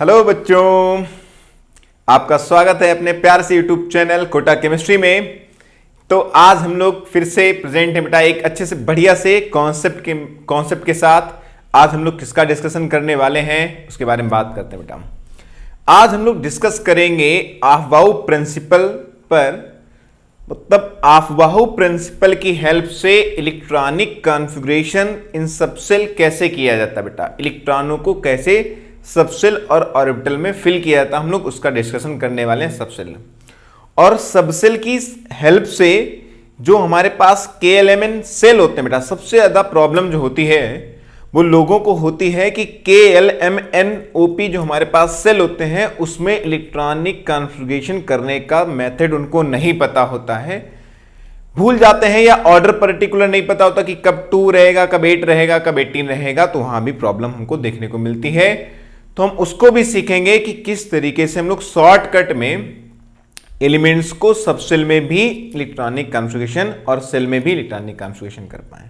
Hello बच्चों, आपका स्वागत है अपने प्यार से यूट्यूब चैनल कोटा केमिस्ट्री में। तो आज हम लोग फिर से प्रेजेंट है बेटा एक अच्छे से बढ़िया से कॉन्सेप्ट के साथ। आज हम लोग किसका डिस्कशन करने वाले हैं उसके बारे में बात करते हैं बेटा। आज हम लोग डिस्कस करेंगे अफबाऊ प्रिंसिपल पर, मतलब अफबाऊ प्रिंसिपल की हेल्प से इलेक्ट्रॉनिक कॉन्फ़िगरेशन इन सबसेल कैसे किया जाता है बेटा। इलेक्ट्रॉनों को कैसे सबसेल और ऑर्बिटल में फिल किया जाता है, हम लोग उसका डिस्कशन करने वाले हैं। सबसेल और सबसेल की हेल्प से जो हमारे पास KLMN सेल होते हैं बेटा, सबसे ज्यादा प्रॉब्लम जो होती है वो लोगों को होती है कि KLMNOP जो हमारे पास सेल होते हैं उसमें इलेक्ट्रॉनिक कॉन्फ़िगरेशन करने का मेथड उनको नहीं पता होता है, भूल जाते हैं, या ऑर्डर पर्टिकुलर नहीं पता होता कि कब 2 रहेगा, कब 8 रहेगा, कब 18 रहेगा। तो वहां भी प्रॉब्लम हमको देखने को मिलती है। तो हम उसको भी सीखेंगे कि किस तरीके से हम लोग शॉर्टकट में एलिमेंट्स को सबसेल में भी इलेक्ट्रॉनिक कॉन्फ़िगरेशन और सेल में भी इलेक्ट्रॉनिक कॉन्फ़िगरेशन कर पाए।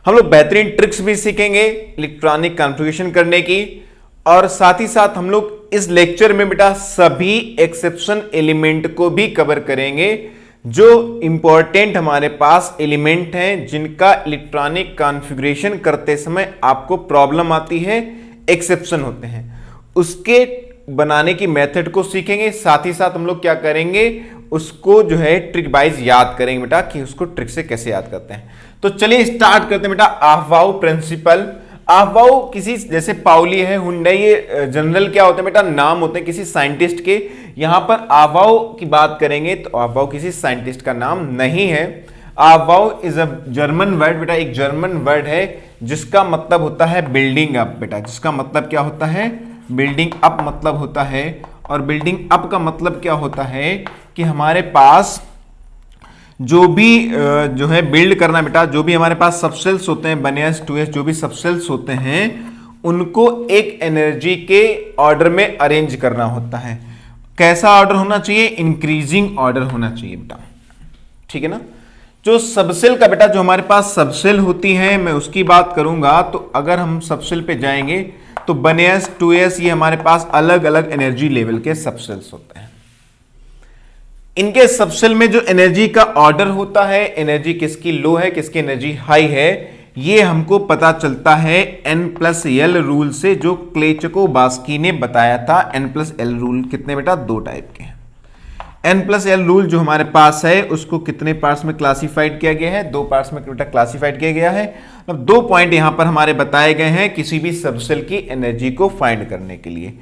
हम लोग बेहतरीन ट्रिक्स भी सीखेंगे इलेक्ट्रॉनिक कॉन्फ़िगरेशन करने की, और साथ ही साथ हम लोग इस लेक्चर में बेटा सभी एक्सेप्शन एलिमेंट को भी कवर करेंगे जो इंपॉर्टेंट हमारे पास एलिमेंट हैं जिनका इलेक्ट्रॉनिक कॉन्फ़िगरेशन करते समय आपको प्रॉब्लम आती है, एक्सेप्शन होते हैं, उसके बनाने की मेथड को सीखेंगे। साथ ही साथ हम लोग क्या करेंगे, उसको जो है ट्रिक वाइज याद करेंगे बेटा कि उसको ट्रिक से कैसे याद करते हैं। तो चलिए स्टार्ट करते हैं बेटा। अफबाऊ प्रिंसिपल, अफबाऊ किसी जैसे पाउली है, हुंडई, ये जनरल क्या होते हैं बेटा, नाम होते हैं किसी साइंटिस्ट के। यहां पर अफबाऊ की बात करेंगे तो अफबाऊ किसी साइंटिस्ट का नाम नहीं है। Aufbau is a German word बेटा, एक जर्मन वर्ड है जिसका मतलब होता है बिल्डिंग अप बेटा। जिसका मतलब क्या होता है, बिल्डिंग अप मतलब होता है। और बिल्डिंग अप का मतलब क्या होता है कि हमारे पास जो भी जो है बिल्ड करना बेटा, जो भी हमारे पास सबसेल्स होते हैं, 1s 2s जो भी सबसेल्स होते हैं उनको एक एनर्जी के ऑर्डर में अरेंज करना होता है। कैसा ऑर्डर होना चाहिए, इंक्रीजिंग ऑर्डर होना चाहिए बेटा, ठीक है ना। जो सबसेल का बेटा, जो हमारे पास सबसेल होती है, मैं उसकी बात करूंगा। तो अगर हम सबसेल पे जाएंगे तो 1s 2s ये हमारे पास अलग अलग एनर्जी लेवल के सबसेल्स होते हैं। इनके सबसेल में जो एनर्जी का ऑर्डर होता है, एनर्जी किसकी लो है, किसकी एनर्जी हाई है, ये हमको पता चलता है N+L रूल से, जो क्लेचको-बास्की ने बताया था। N+L रूल कितने बेटा, 2 टाइप के हैं। N+L रूल जो हमारे पास है उसको कितने पार्ट्स में क्लासिफाइड किया गया है, 2 पार्ट्स में बेटा क्लासिफाइड किया गया है। अब 2 पॉइंट यहां पर हमारे बताए गए हैं किसी भी सबसेल की एनर्जी को फाइंड करने के लिए।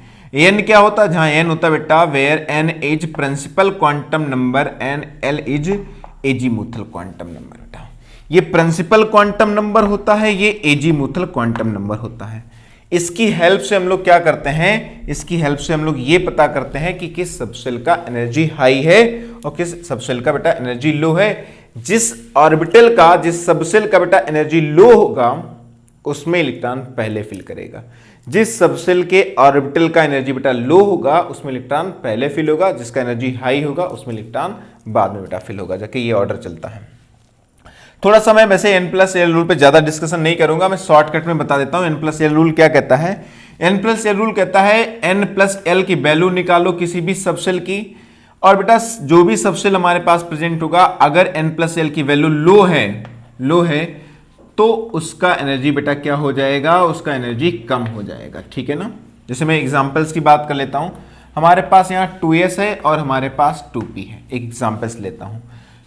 N क्या होता है, जहां N होता है बेटा where N is principal quantum number and L is azimuthal quantum number बेटा। ये प्रिंसिपल क्वांटम नंबर होता है, ये एजीमुथल क्वांटम नंबर होता है। इसकी हेल्प से हम लोग क्या करते हैं, इसकी हेल्प से हम लोग ये पता करते हैं कि किस सबसेल का एनर्जी हाई है और किस सबसेल का बेटा एनर्जी लो है। जिस ऑर्बिटल का, जिस सबसेल का बेटा एनर्जी लो होगा उसमें इलेक्ट्रॉन पहले फिल करेगा। जिस सबसेल के ऑर्बिटल का एनर्जी बेटा लो होगा उसमें इलेक्ट्रॉन पहले फिल होगा, जिसका एनर्जी हाई होगा उसमें इलेक्ट्रॉन बाद में बेटा फिल होगा, जाके ये ऑर्डर चलता है। थोड़ा सा मैं वैसे N+L रूल पे ज्यादा डिस्कशन नहीं करूंगा, मैं शॉर्टकट में बता देता हूं। N+L रूल क्या कहता है, N+L रूल कहता है N+L की वैल्यू निकालो किसी भी सबसेल की, और बेटा जो भी सबसेल हमारे पास प्रेजेंट होगा अगर N+L की वैल्यू लो है तो उसका एनर्जी बेटा क्या हो जाएगा, उसका एनर्जी कम हो जाएगा, ठीक है ना। जैसे मैं एग्जांपल्स की बात कर लेता हूं। हमारे पास यहाँ 2s है और हमारे पास 2p है। एक एग्जांपल्स लेता हूं।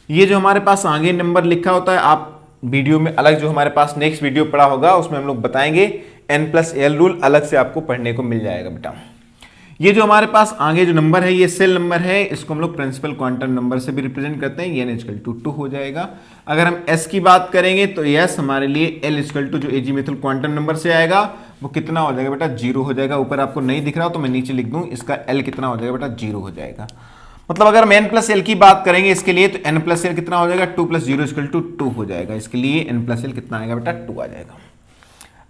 ये जो हमारे पास आगे नंबर लिखा होता है, आप वीडियो में अलग जो हमारे पास नेक्स्ट वीडियो पढ़ा होगा उसमें हम लोग बताएंगे। N+L रूल अलग से आपको पढ़ने को मिल जाएगा बेटा। ये जो हमारे पास आगे जो नंबर है ये सेल नंबर है, इसको हम लोग प्रिंसिपल क्वांटम नंबर से भी रिप्रेजेंट करते हैं। N=2 हो जाएगा। अगर हम S की बात करेंगे तो S हमारे लिए L= जो एजीमुथल क्वांटम नंबर से आएगा वो कितना हो जाएगा बेटा, 0 हो जाएगा। ऊपर आपको नहीं दिख रहा तो मैं नीचे लिख दूं, इसका L कितना हो जाएगा बेटा, 0 हो जाएगा। मतलब अगर हम N+L की बात करेंगे इसके लिए तो N+L कितना हो जाएगा, 2 + 0 = 2 हो जाएगा। इसके लिए N+L कितना आएगा बेटा, 2 आ जाएगा।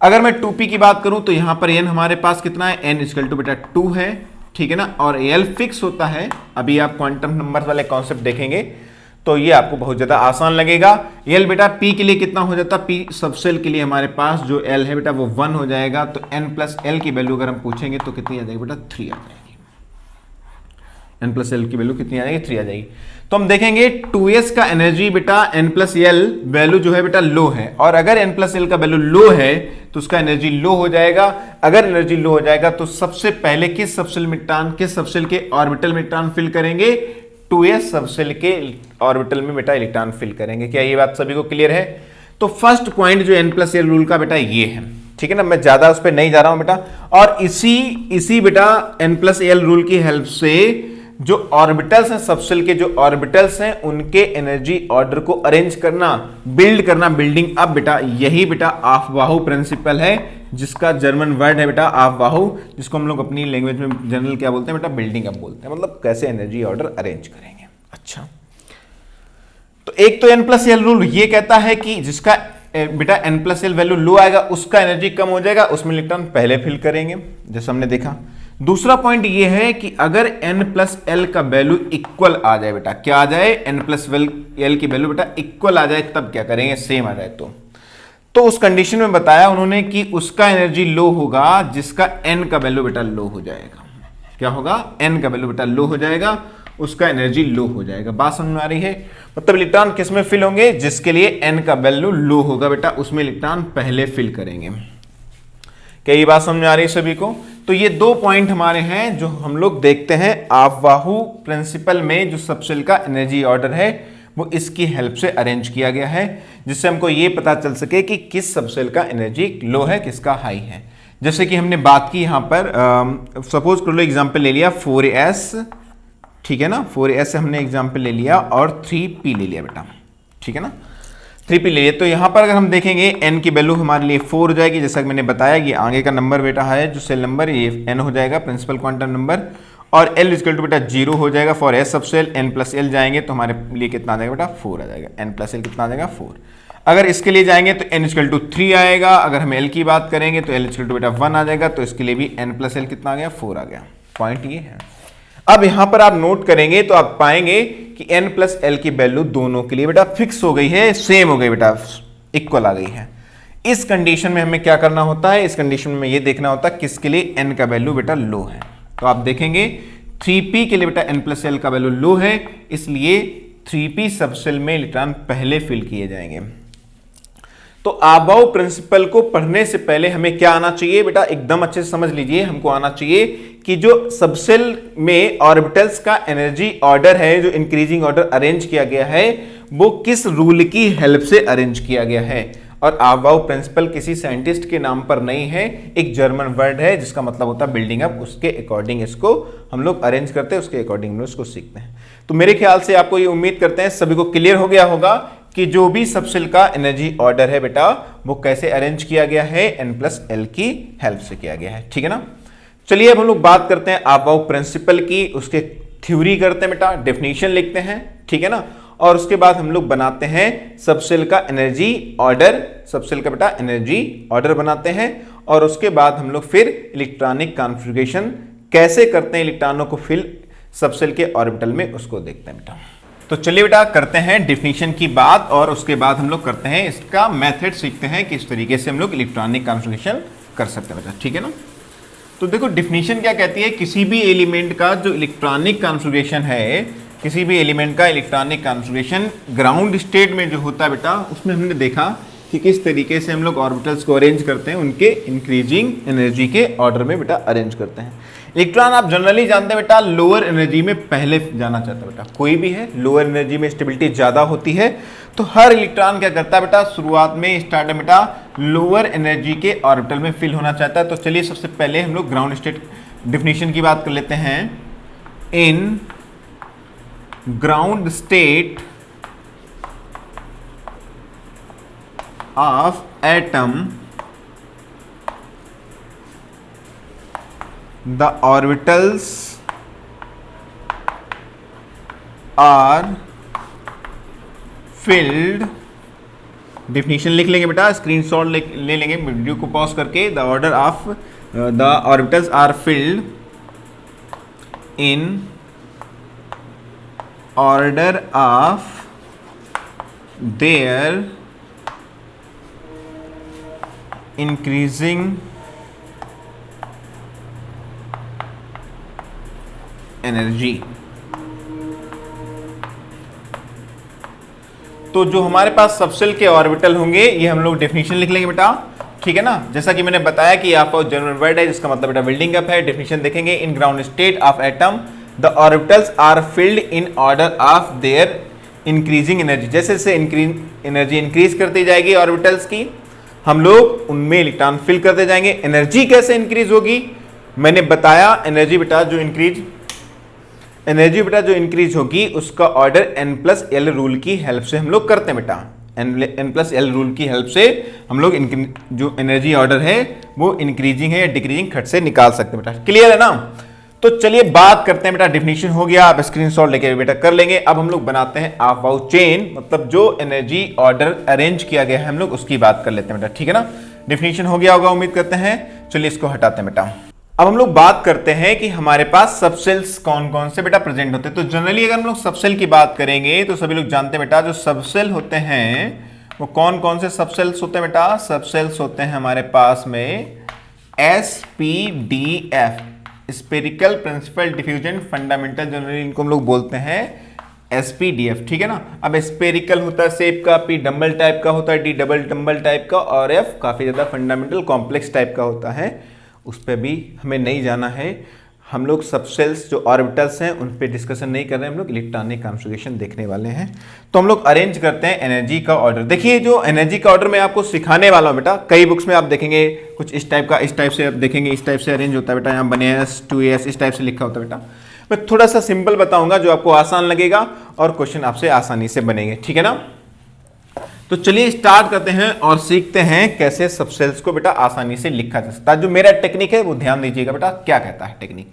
अगर मैं 2p की बात करूं तो यहां पर N हमारे पास कितना है, N= बेटा 2 है, ठीक है ना। और L फिक्स होता है, अभी आप क्वांटम नंबर वाले कॉन्सेप्ट देखेंगे तो ये आपको बहुत ज्यादा आसान लगेगा। एल बेटा पी के लिए कितना हो जाता, पी सबसेल के लिए हमारे पास जो एल है बेटा वो 1 हो जाएगा, तो एन प्लस एल की वैल्यू अगर हम पूछेंगे तो कितनी आ जाएगी बेटा 3 आ जाएगी। एन प्लस एल की वैल्यू कितनी आ जाएगी 3 आ जाएगी। तो हम देखेंगे 2s का एनर्जी बेटा एन प्लस एल वैल्यू जो है बेटा लो है, और अगर एन प्लस एल का वैल्यू लो है तो उसका एनर्जी लो हो जाएगा। अगर एनर्जी लो हो जाएगा तो सबसे पहले किस सबसेल में इलेक्ट्रॉन, किस सबसेल के ऑर्बिटल में इलेक्ट्रॉन फिल करेंगे, 2s सबसेल के ऑर्बिटल में बेटा इलेक्ट्रॉन फिल करेंगे। क्या ये बात सभी को क्लियर है? तो फर्स्ट पॉइंट जो एन प्लस एल रूल का बेटा ये है, ठीक है ना, मैं ज्यादा उस पर नहीं जा रहा हूं बेटा। और इसी बेटा एन प्लस एल रूल की हेल्प से जो ऑर्बिटल्स हैं सबसेल के, जो ऑर्बिटल्स हैं उनके एनर्जी ऑर्डर को अरेंज करना, बिल्ड करना, बिल्डिंग अप बेटा, यही बेटा ऑफ-बाहु प्रिंसिपल है, जिसका जर्मन वर्ड है बेटा ऑफ-बाहु, जिसको हम लोग अपनी लैंग्वेज में जनरल क्या बोलते हैं बेटा, बिल्डिंग अप बोलते हैं, मतलब कैसे एनर्जी ऑर्डर अरेंज करेंगे। अच्छा, तो एक तो एन प्लस एल रूल ये कहता है कि जिसका बेटा एन प्लस एल वैल्यू लो आएगा उसका एनर्जी कम हो जाएगा, उसमें इलेक्ट्रॉन पहले फिल करेंगे, जैसे हमने देखा। दूसरा पॉइंट ये है कि अगर n प्लस एल का वैल्यू इक्वल आ जाए बेटा, क्या आ जाए, n प्लस एल की वैल्यू बेटा इक्वल आ जाए, तब क्या करेंगे, सेम आ जाए तो उस कंडीशन में बताया उन्होंने कि उसका एनर्जी लो होगा जिसका n का वैल्यू बेटा लो हो जाएगा। क्या होगा, n का वैल्यू बेटा लो हो जाएगा, उसका एनर्जी लो हो जाएगा। बात समझ में आ रही है? मतलब इलेक्ट्रॉन किस में फिल होंगे, जिसके लिए n का वैल्यू लो होगा बेटा, उसमें इलेक्ट्रॉन पहले फिल करेंगे। क्या ये बात समझ में आ रही है सभी को? तो ये दो पॉइंट हमारे हैं जो हम लोग देखते हैं ऑफ-बाहु प्रिंसिपल में, जो सबसेल का एनर्जी ऑर्डर है वो इसकी हेल्प से अरेंज किया गया है, जिससे हमको ये पता चल सके कि किस सबसेल का एनर्जी लो है, किसका हाई है। जैसे कि हमने बात की यहां पर, सपोज कर लो एग्जांपल ले लिया 4s, ठीक है ना, 4s से हमने एग्जांपल ले लिया और 3p ले लिया बेटा, ठीक है ना, 3p ले लिया। तो यहां पर अगर हम देखेंगे n की वैल्यू हमारे लिए 4 हो जाएगी, जैसा कि मैंने बताया ये आगे का नंबर बेटा है जो सेल नंबर, ये n हो जाएगा प्रिंसिपल क्वांटम नंबर, और l इक्वल टू बेटा 0 हो जाएगा for s subshell, n plus l जाएंगे तो हमारे लिए कितना आ जाएगा बेटा 4 आ जाएगा, n प्लस l कितना आ जाएगा 4। अगर इसके लिए जाएंगे तो n इक्वल टू 3 आएगा, अगर हम l की बात करेंगे तो l इक्वल टू बेटा 1 आ जाएगा, तो इसके लिए भी n प्लस l कितना आ गया 4 आ गया। पॉइंट ये है। अब यहां पर आप नोट करेंगे तो आप पाएंगे कि n प्लस l की वैल्यू दोनों के लिए बेटा फिक्स हो गई है, सेम हो गई बेटा, इक्वल आ गई है। इस कंडीशन में हमें क्या करना होता है, इस कंडीशन में ये देखना होता है किसके लिए n का वैल्यू बेटा लो है। तो आप देखेंगे 3p के लिए बेटा n प्लस एल का वैल्यू लो है, इसलिए 3p सबसेल में इलेक्ट्रॉन पहले फिल किए जाएंगे। तो ऑफ-बाहु प्रिंसिपल को पढ़ने से पहले हमें क्या आना चाहिए बेटा, एकदम अच्छे से समझ लीजिए, हमको आना चाहिए कि जो सबसेल में ऑर्बिटल्स का एनर्जी ऑर्डर है, जो इंक्रीजिंग ऑर्डर अरेंज किया गया है, वो किस रूल की हेल्प से अरेंज किया गया है। और ऑफ-बाहु प्रिंसिपल किसी साइंटिस्ट के नाम पर नहीं है, एक जर्मन वर्ड है जिसका मतलब होता है बिल्डिंग अप, उसके अकॉर्डिंग इसको हम लोग अरेंज करते हैं, उसके अकॉर्डिंग हम उसको सीखते हैं। तो मेरे ख्याल से आपको ये उम्मीद करते हैं सभी को क्लियर हो गया होगा कि जो भी सबसेल का एनर्जी ऑर्डर है बेटा वो कैसे अरेंज किया गया है, n प्लस एल की हेल्प से किया गया है, ठीक है ना। चलिए अब हम लोग बात करते हैं ऑफ-बाहु प्रिंसिपल की, उसके थ्योरी करते हैं बेटा, डेफिनेशन लिखते हैं, ठीक है ना, और उसके बाद हम लोग बनाते हैं सबसेल का एनर्जी ऑर्डर, सबसेल का बेटा एनर्जी ऑर्डर बनाते हैं, और उसके बाद हम लोग फिर इलेक्ट्रॉनिक कॉन्फ़िगरेशन कैसे करते हैं इलेक्ट्रॉनों को फिल सबसेल के ऑर्बिटल में, उसको देखते हैं बेटा। तो चलिए बेटा करते हैं डेफिनेशन की बात, और उसके बाद हम लोग करते हैं इसका मेथड, सीखते हैं किस तरीके से हम लोग इलेक्ट्रॉनिक कॉन्फ़िगरेशन कर सकते हैं बेटा, ठीक है ना। तो देखो डेफिनेशन क्या कहती है, किसी भी एलिमेंट का जो इलेक्ट्रॉनिक कॉन्फ़िगरेशन है, किसी भी एलिमेंट का इलेक्ट्रॉनिक कॉन्फ़िगरेशन ग्राउंड स्टेट में जो होता है बेटा, उसमें हमने देखा कि किस तरीके से हम लोग ऑर्बिटल्स को अरेंज करते हैं, उनके इंक्रीजिंग एनर्जी के ऑर्डर में बेटा अरेंज करते हैं। इलेक्ट्रॉन आप जनरली जानते हैं बेटा लोअर एनर्जी में पहले जाना चाहता है बेटा, कोई भी है लोअर एनर्जी में स्टेबिलिटी ज़्यादा होती है, तो हर इलेक्ट्रॉन क्या करता है बेटा, शुरुआत में स्टार्ट में बेटा लोअर एनर्जी के ऑर्बिटल में फिल होना चाहता है। तो चलिए सबसे पहले हम लोग ग्राउंड स्टेट डेफिनेशन की बात कर लेते हैं। इन ground state of atom the orbitals are filled, definition लिख लेंगे बेटा, स्क्रीनशॉट ले लेंगे वीडियो को पॉज करके। The order of the orbitals are filled in order of their increasing energy. तो जो हमारे पास सबसेल के ऑर्बिटल होंगे ये हम लोग डेफिनेशन लिख लेंगे बेटा, ठीक है ना। जैसा कि मैंने बताया कि आपका जनरल वर्ड है जिसका मतलब बेटा बिल्डिंग अप है। डेफिनेशन देखेंगे, in ground state of atom the orbitals are filled in order of their increasing energy. जैसे जैसे एनर्जी इंक्रीज करती जाएगी ऑर्बिटल्स की, हम लोग उनमें इलेक्ट्रॉन फिल करते जाएंगे। एनर्जी कैसे इंक्रीज होगी, मैंने बताया एनर्जी बेटा जो इंक्रीज होगी उसका ऑर्डर n+l रूल की हेल्प से हम लोग करते हैं बेटा। n+l रूल की हेल्प से हम लोग जो एनर्जी ऑर्डर है वो इंक्रीजिंग है या डिक्रीजिंग खट से निकाल सकते हैं बेटा। क्लियर है ना। तो चलिए बात करते हैं बेटा, डेफिनेशन हो गया, आप स्क्रीनशॉट लेके बेटा कर लेंगे। अब हम लोग बनाते हैं अबाउट चेन, मतलब जो एनर्जी ऑर्डर अरेंज किया गया है हम लोग उसकी बात कर लेते हैं बेटा, ठीक है ना। डेफिनेशन हो गया होगा उम्मीद करते हैं। चलिए इसको हटाते हैं बेटा। अब हम लोग बात करते हैं कि हमारे पास सबसेल्स कौन कौन से बेटा प्रेजेंट होते हैं। तो जनरली अगर हम लोग सबसेल की बात करेंगे तो सभी लोग जानते हैं बेटा जो सबसेल होते हैं वो कौन कौन से सबसेल्स होते हैं बेटा। सबसेल्स होते हैं हमारे पास में SPDF, spherical principal diffusion fundamental, generally इनको हम लोग बोलते हैं SPDF, ठीक है ना। अब स्पेरिकल होता है शेप का, P डम्बल टाइप का होता है, D डबल डम्बल टाइप का, और F काफी ज्यादा फंडामेंटल कॉम्प्लेक्स टाइप का होता है। उस पर भी हमें नहीं जाना है, हम लोग सबसेल्स जो ऑर्बिटल्स हैं उन पे डिस्कशन नहीं कर रहे हैं, हम लोग इलेक्ट्रॉनिक कॉन्फ़िगरेशन देखने वाले हैं। तो हम लोग अरेंज करते हैं एनर्जी का ऑर्डर। देखिए जो एनर्जी का ऑर्डर मैं आपको सिखाने वाला हूँ बेटा, कई बुक्स में आप देखेंगे कुछ इस टाइप का, इस टाइप से आप देखेंगे इस टाइप से अरेंज होता है बेटा, यहाँ 1s 2s इस टाइप से लिखा होता है बेटा। मैं थोड़ा सा सिंपल बताऊंगा जो आपको आसान लगेगा और क्वेश्चन आपसे आसानी से बनेंगे, ठीक है ना। तो चलिए स्टार्ट करते हैं और सीखते हैं कैसे सबसेल्स को बेटा आसानी से लिखा जा सकता है। जो मेरा टेक्निक है वो ध्यान दीजिएगा बेटा, क्या कहता है टेक्निक।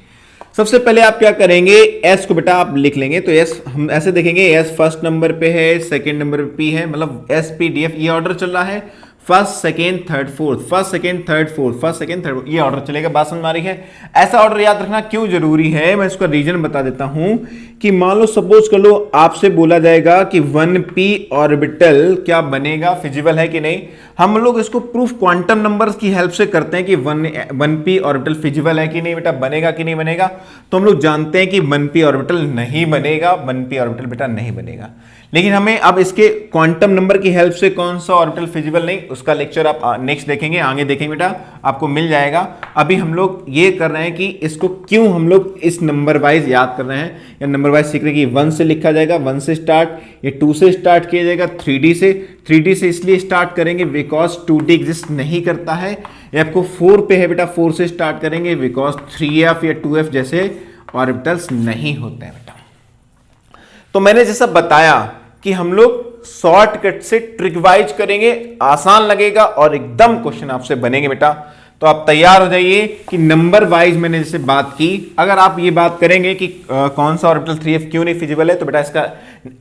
सबसे पहले आप क्या करेंगे, एस को बेटा आप लिख लेंगे। तो एस हम ऐसे देखेंगे, एस फर्स्ट नंबर पे है, सेकंड नंबर पे पी है, मतलब SPDF ये ऑर्डर चल रहा है, first second third fourth, first second third fourth, first second third, ये ऑर्डर चलेगा। बात समझ में आ रही है। ऐसा ऑर्डर याद रखना क्यों जरूरी है, मैं इसका रीजन बता देता हूं कि मान लो सपोज कर लो आपसे बोला जाएगा कि 1p ऑर्बिटल क्या बनेगा, फिजिबल है कि नहीं। हम लोग इसको प्रूफ क्वांटम नंबर्स की हेल्प से करते हैं कि 1p ऑर्बिटल फिजिबल है कि नहीं बेटा, बनेगा कि नहीं बनेगा। तो हम लोग जानते हैं कि 1p ऑर्बिटल नहीं बनेगा, 1p ऑर्बिटल बेटा नहीं बनेगा। लेकिन हमें अब इसके क्वांटम नंबर की हेल्प से कौन सा ऑर्बिटल फिजिबल नहीं, उसका लेक्चर आप नेक्स्ट देखेंगे, आगे देखेंगे बेटा, आपको मिल जाएगा। अभी हम लोग ये कर रहे हैं कि इसको क्यों हम लोग इस नंबर वाइज याद कर रहे हैं या नंबर वाइज सीख रहे हैं कि 1 से लिखा जाएगा, 1 से स्टार्ट, ये 2 से स्टार्ट किया जाएगा, 3D से। 3D से इसलिए स्टार्ट करेंगे बिकॉज 2D एग्जिस्ट नहीं करता है। ये आपको 4 पे है बेटा, 4 से स्टार्ट करेंगे बिकॉज 3F या 2F जैसे ऑर्बिटल्स नहीं होते हैं बेटा। तो मैंने जैसा बताया कि हम लोग शॉर्टकट से ट्रिक वाइज करेंगे, आसान लगेगा और एकदम क्वेश्चन आपसे बनेंगे बेटा। तो आप तैयार हो जाइए कि नंबर वाइज मैंने जैसे बात की, अगर आप ये बात करेंगे कि कौन सा ऑर्बिटल 3F क्यों नहीं फिजिबल है, तो बेटा इसका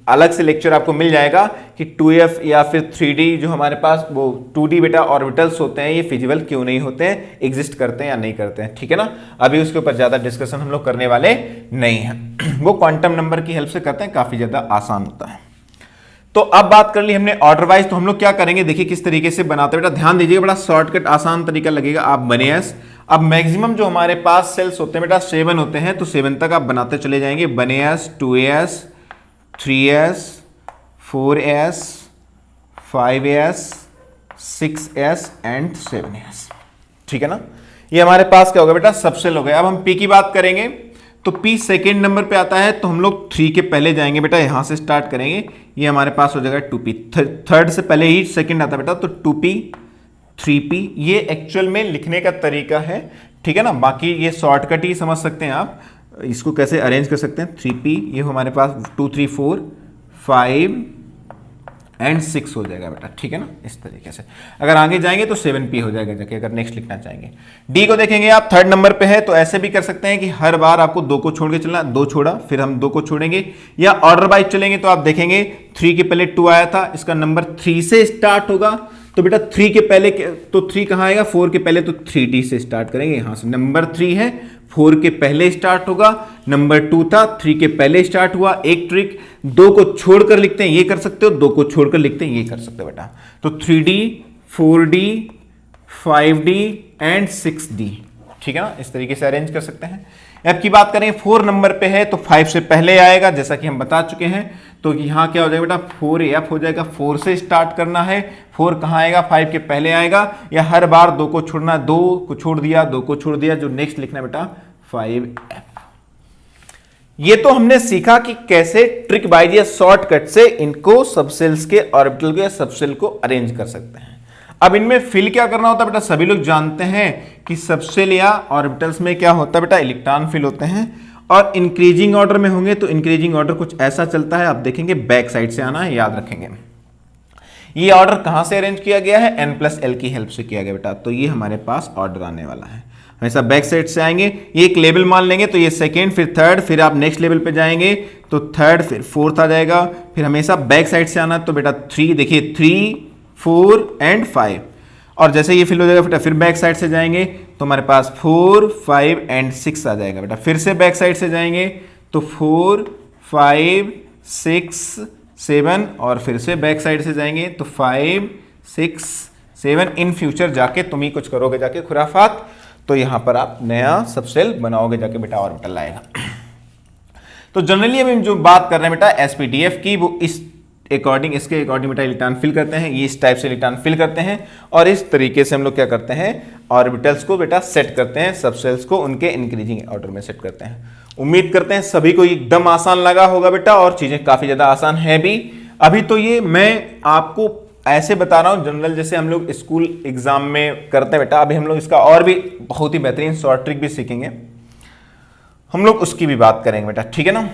अलग से लेक्चर आपको मिल जाएगा कि 2F या फिर 3D जो हमारे पास वो 2D बेटा ऑर्बिटल्स होते हैं ये फिजिबल क्यों नहीं होते हैं, एग्जिस्ट करते हैं या नहीं करते हैं, ठीक है ना। अभी उसके ऊपर ज्यादा डिस्कशन हम लोग करने वाले नहीं हैं, वो क्वांटम नंबर की हेल्प से करते हैं, काफी ज्यादा आसान होता है। तो अब बात कर ली हमने ऑर्डर वाइज, तो हम लोग क्या करेंगे देखिए किस तरीके से बनाते हैं बेटा, ध्यान दीजिएगा, बड़ा शॉर्टकट आसान तरीका लगेगा। आप बने एस, अब मैक्सिमम जो हमारे पास सेल्स होते हैं बेटा 7 होते हैं, तो 7 तक आप बनाते चले जाएंगे। बने S, 2s, 3s, 4s, 5s, 6s and 7s, ठीक है ना। ये हमारे पास क्या होगा बेटा, सबसेल हो गए। अब हम पी की बात करेंगे तो P सेकेंड नंबर पे आता है, तो हम लोग 3 के पहले जाएंगे बेटा, यहां से स्टार्ट करेंगे, ये हमारे पास हो जाएगा 2P। थर्ड से पहले ही सेकेंड आता है बेटा, तो 2P 3P, ये एक्चुअल में लिखने का तरीका है, ठीक है ना। बाकी ये शॉर्टकट ही समझ सकते हैं आप, इसको कैसे अरेंज कर सकते हैं। 3P ये हमारे पास 2 3 4 5 एंड 6 हो जाएगा बेटा, ठीक है ना, इस तरीके से। अगर आगे जाएंगे तो 7P हो जाएगा जाके, अगर नेक्स्ट लिखना चाहेंगे। D को देखेंगे आप, थर्ड नंबर पे है, तो ऐसे भी कर सकते हैं कि हर बार आपको 2 को छोड़ के चलना, 2 छोड़ा फिर हम 2 को छोड़ेंगे, या ऑर्डर वाइज चलेंगे तो आप देखेंगे 3 के पहले 2 आया था, इसका नंबर 3 से स्टार्ट होगा, तो बेटा 3 के पहले तो 3 कहाँ आएगा, 4 के पहले, तो 3D से स्टार्ट करेंगे यहां से। नंबर 3 है, 4 के पहले स्टार्ट होगा। नंबर 2 था, 3 के पहले स्टार्ट हुआ। एक ट्रिक, 2 को छोड़कर लिखते हैं, ये कर सकते हो, 2 को छोड़कर लिखते हैं, ये कर सकते हो बेटा। तो 3D, 4D, 5D and 6D, ठीक है ना, इस तरीके से अरेंज कर सकते हैं। अब की बात करें 4 नंबर पे है तो 5 से पहले आएगा, जैसा कि हम बता चुके हैं। तो यहाँ क्या हो जाएगा बेटा, 4F हो जाएगा, 4 से स्टार्ट करना है। 4 कहाँ आएगा, 5 के पहले आएगा, या हर बार 2 को छोड़ना, 2 को छोड़ दिया, 2 को छोड़ दिया, जो नेक्स्ट लिखना है बेटा 5F। ये तो हमने सीखा कि कैसे ट्रिक बाइज या शॉर्टकट से इनको सबसेल्स के ऑर्बिटल को या सबसेल को अरेंज कर सकते हैं। अब इनमें फिल क्या करना होता है बेटा, सभी लोग जानते हैं कि सबसेल या ऑर्बिटल्स में क्या होता है बेटा, इलेक्ट्रॉन फिल होते हैं, और इंक्रीजिंग ऑर्डर में होंगे। तो इंक्रीजिंग ऑर्डर कुछ ऐसा चलता है, आप देखेंगे बैक साइड से आना है, याद रखेंगे। ये ऑर्डर कहां से अरेंज किया गया है, N+L की हेल्प से किया गया बेटा। तो ये हमारे पास ऑर्डर आने वाला है, हमेशा बैक साइड से आएंगे। ये एक लेवल मान लेंगे, तो ये सेकेंड, फिर थर्ड, फिर आप नेक्स्ट लेवल पे जाएंगे तो थर्ड, फिर फोर्थ आ जाएगा, फिर हमेशा बैक साइड से आना। तो बेटा 3, देखिए 3, 4 एंड 5, और जैसे ये फिल हो जाएगा बेटा फिर बैक साइड से जाएंगे तो हमारे पास 4, 5 एंड 6 आ जाएगा बेटा। फिर से बैक साइड से जाएंगे तो 4, 5, 6, 7, और फिर से बैक साइड से जाएंगे तो 5, 6, 7। इन फ्यूचर जाके तुम ही कुछ करोगे जाके खुराफात, तो यहां पर आप नया सबसेल बनाओगे जाके बेटा, ऑर्बिटल आएगा। तो जनरली अभी हम जो बात कर रहे हैं बेटा SPDF की, वो इस अकॉर्डिंग, इसके अकॉर्डिंग बेटा इलेक्ट्रॉन फिल करते हैं, ये इस टाइप से इलेक्ट्रॉन फिल करते हैं, और इस तरीके से हम लोग क्या करते हैं, ऑर्बिटल्स को बेटा सेट करते हैं, सबसेल्स को उनके इंक्रीजिंग ऑर्डर में सेट करते हैं। उम्मीद करते हैं सभी को एकदम आसान लगा होगा बेटा, और चीजें काफी ज्यादा आसान है भी। अभी तो ये मैं आपको ऐसे बता रहा हूं जनरल, जैसे हम लोग स्कूल एग्जाम में करते हैं बेटा। अभी हम लोग इसका और भी बहुत ही बेहतरीन शॉर्ट ट्रिक भी सीखेंगे, हम लोग उसकी भी बात करेंगे बेटा, ठीक है ना।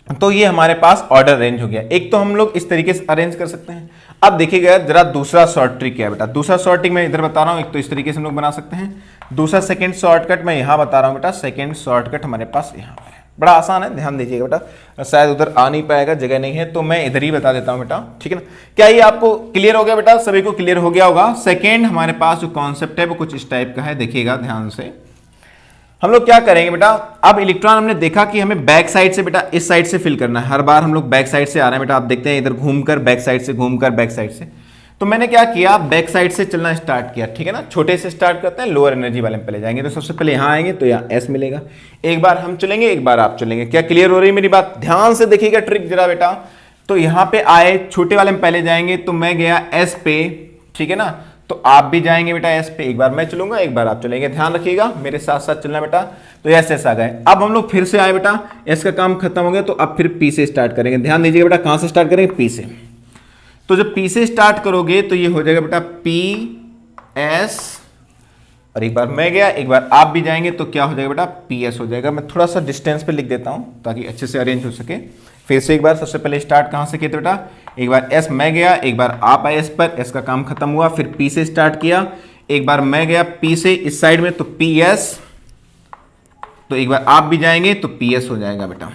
तो ये हमारे पास ऑर्डर अरेंज हो गया। एक तो हम लोग इस तरीके से अरेंज कर सकते हैं। अब देखिएगा जरा दूसरा शॉर्ट ट्रिक क्या है बेटा। दूसरा शॉर्ट ट्रिक मैं इधर बता रहा हूं, एक तो इस तरीके से हम लोग बना सकते हैं। दूसरा सेकंड शॉर्टकट मैं यहां बता रहा हूं बेटा, सेकंड शॉर्टकट हमारे पास यहां पर है, बड़ा आसान है, ध्यान दीजिएगा बेटा, शायद उधर आ नहीं पाएगा, जगह नहीं है, तो मैं इधर ही बता देता हूं बेटा, ठीक है ना। क्या ये आपको क्लियर हो गया बेटा, सभी को क्लियर हो गया होगा। सेकेंड हमारे पास जो कॉन्सेप्ट है वो कुछ इस टाइप का है, देखिएगा ध्यान से। हम लोग क्या करेंगे बेटा, अब इलेक्ट्रॉन हमने देखा कि हमें बैक साइड से बेटा इस साइड से फिल करना है, हर बार हम लोग बैक साइड से आ रहे हैं बेटा, आप देखते हैं इधर घूमकर बैक साइड से, घूमकर बैक साइड से। तो मैंने क्या किया, बैक साइड से चलना स्टार्ट किया, ठीक है ना। छोटे से स्टार्ट करते हैं, लोअर एनर्जी वाले में पहले जाएंगे। तो सबसे पहले यहां आएंगे तो यहाँ S मिलेगा, एक बार हम चलेंगे, एक बार आप चलेंगे। क्या क्लियर हो रही है मेरी बात, ध्यान से देखिएगा ट्रिक जरा बेटा। तो यहां पे आए, छोटे वाले में पहले जाएंगे, तो मैं गया S पे, ठीक है ना। तो आप भी जाएंगे बेटा S पे, एक बार मैं चलूंगा, एक बार आप चलेंगे, ध्यान रखिएगा मेरे साथ साथ चलना बेटा। तो S आ गए। अब हम लोग फिर से आए बेटा, S का काम खत्म हो गया, तो अब फिर P से स्टार्ट करेंगे। ध्यान दीजिएगा बेटा, कहां से स्टार्ट करेंगे, P से। तो जब P से स्टार्ट करोगे तो ये हो जाएगा बेटा PS, और एक बार मैं गया, एक बार आप भी जाएंगे, तो क्या हो जाएगा बेटा PS हो जाएगा। मैं थोड़ा सा डिस्टेंस पे लिख देता हूं ताकि अच्छे से अरेंज हो सके। फिर से एक बार, सबसे पहले स्टार्ट कहां से किए थे बेटा, एक बार S मैं गया, एक बार आप आए S पर, S का काम खत्म हुआ, फिर P से स्टार्ट किया, एक बार मैं गया P से इस साइड में, तो PS, तो एक बार आप भी जाएंगे तो PS हो जाएगा बेटा।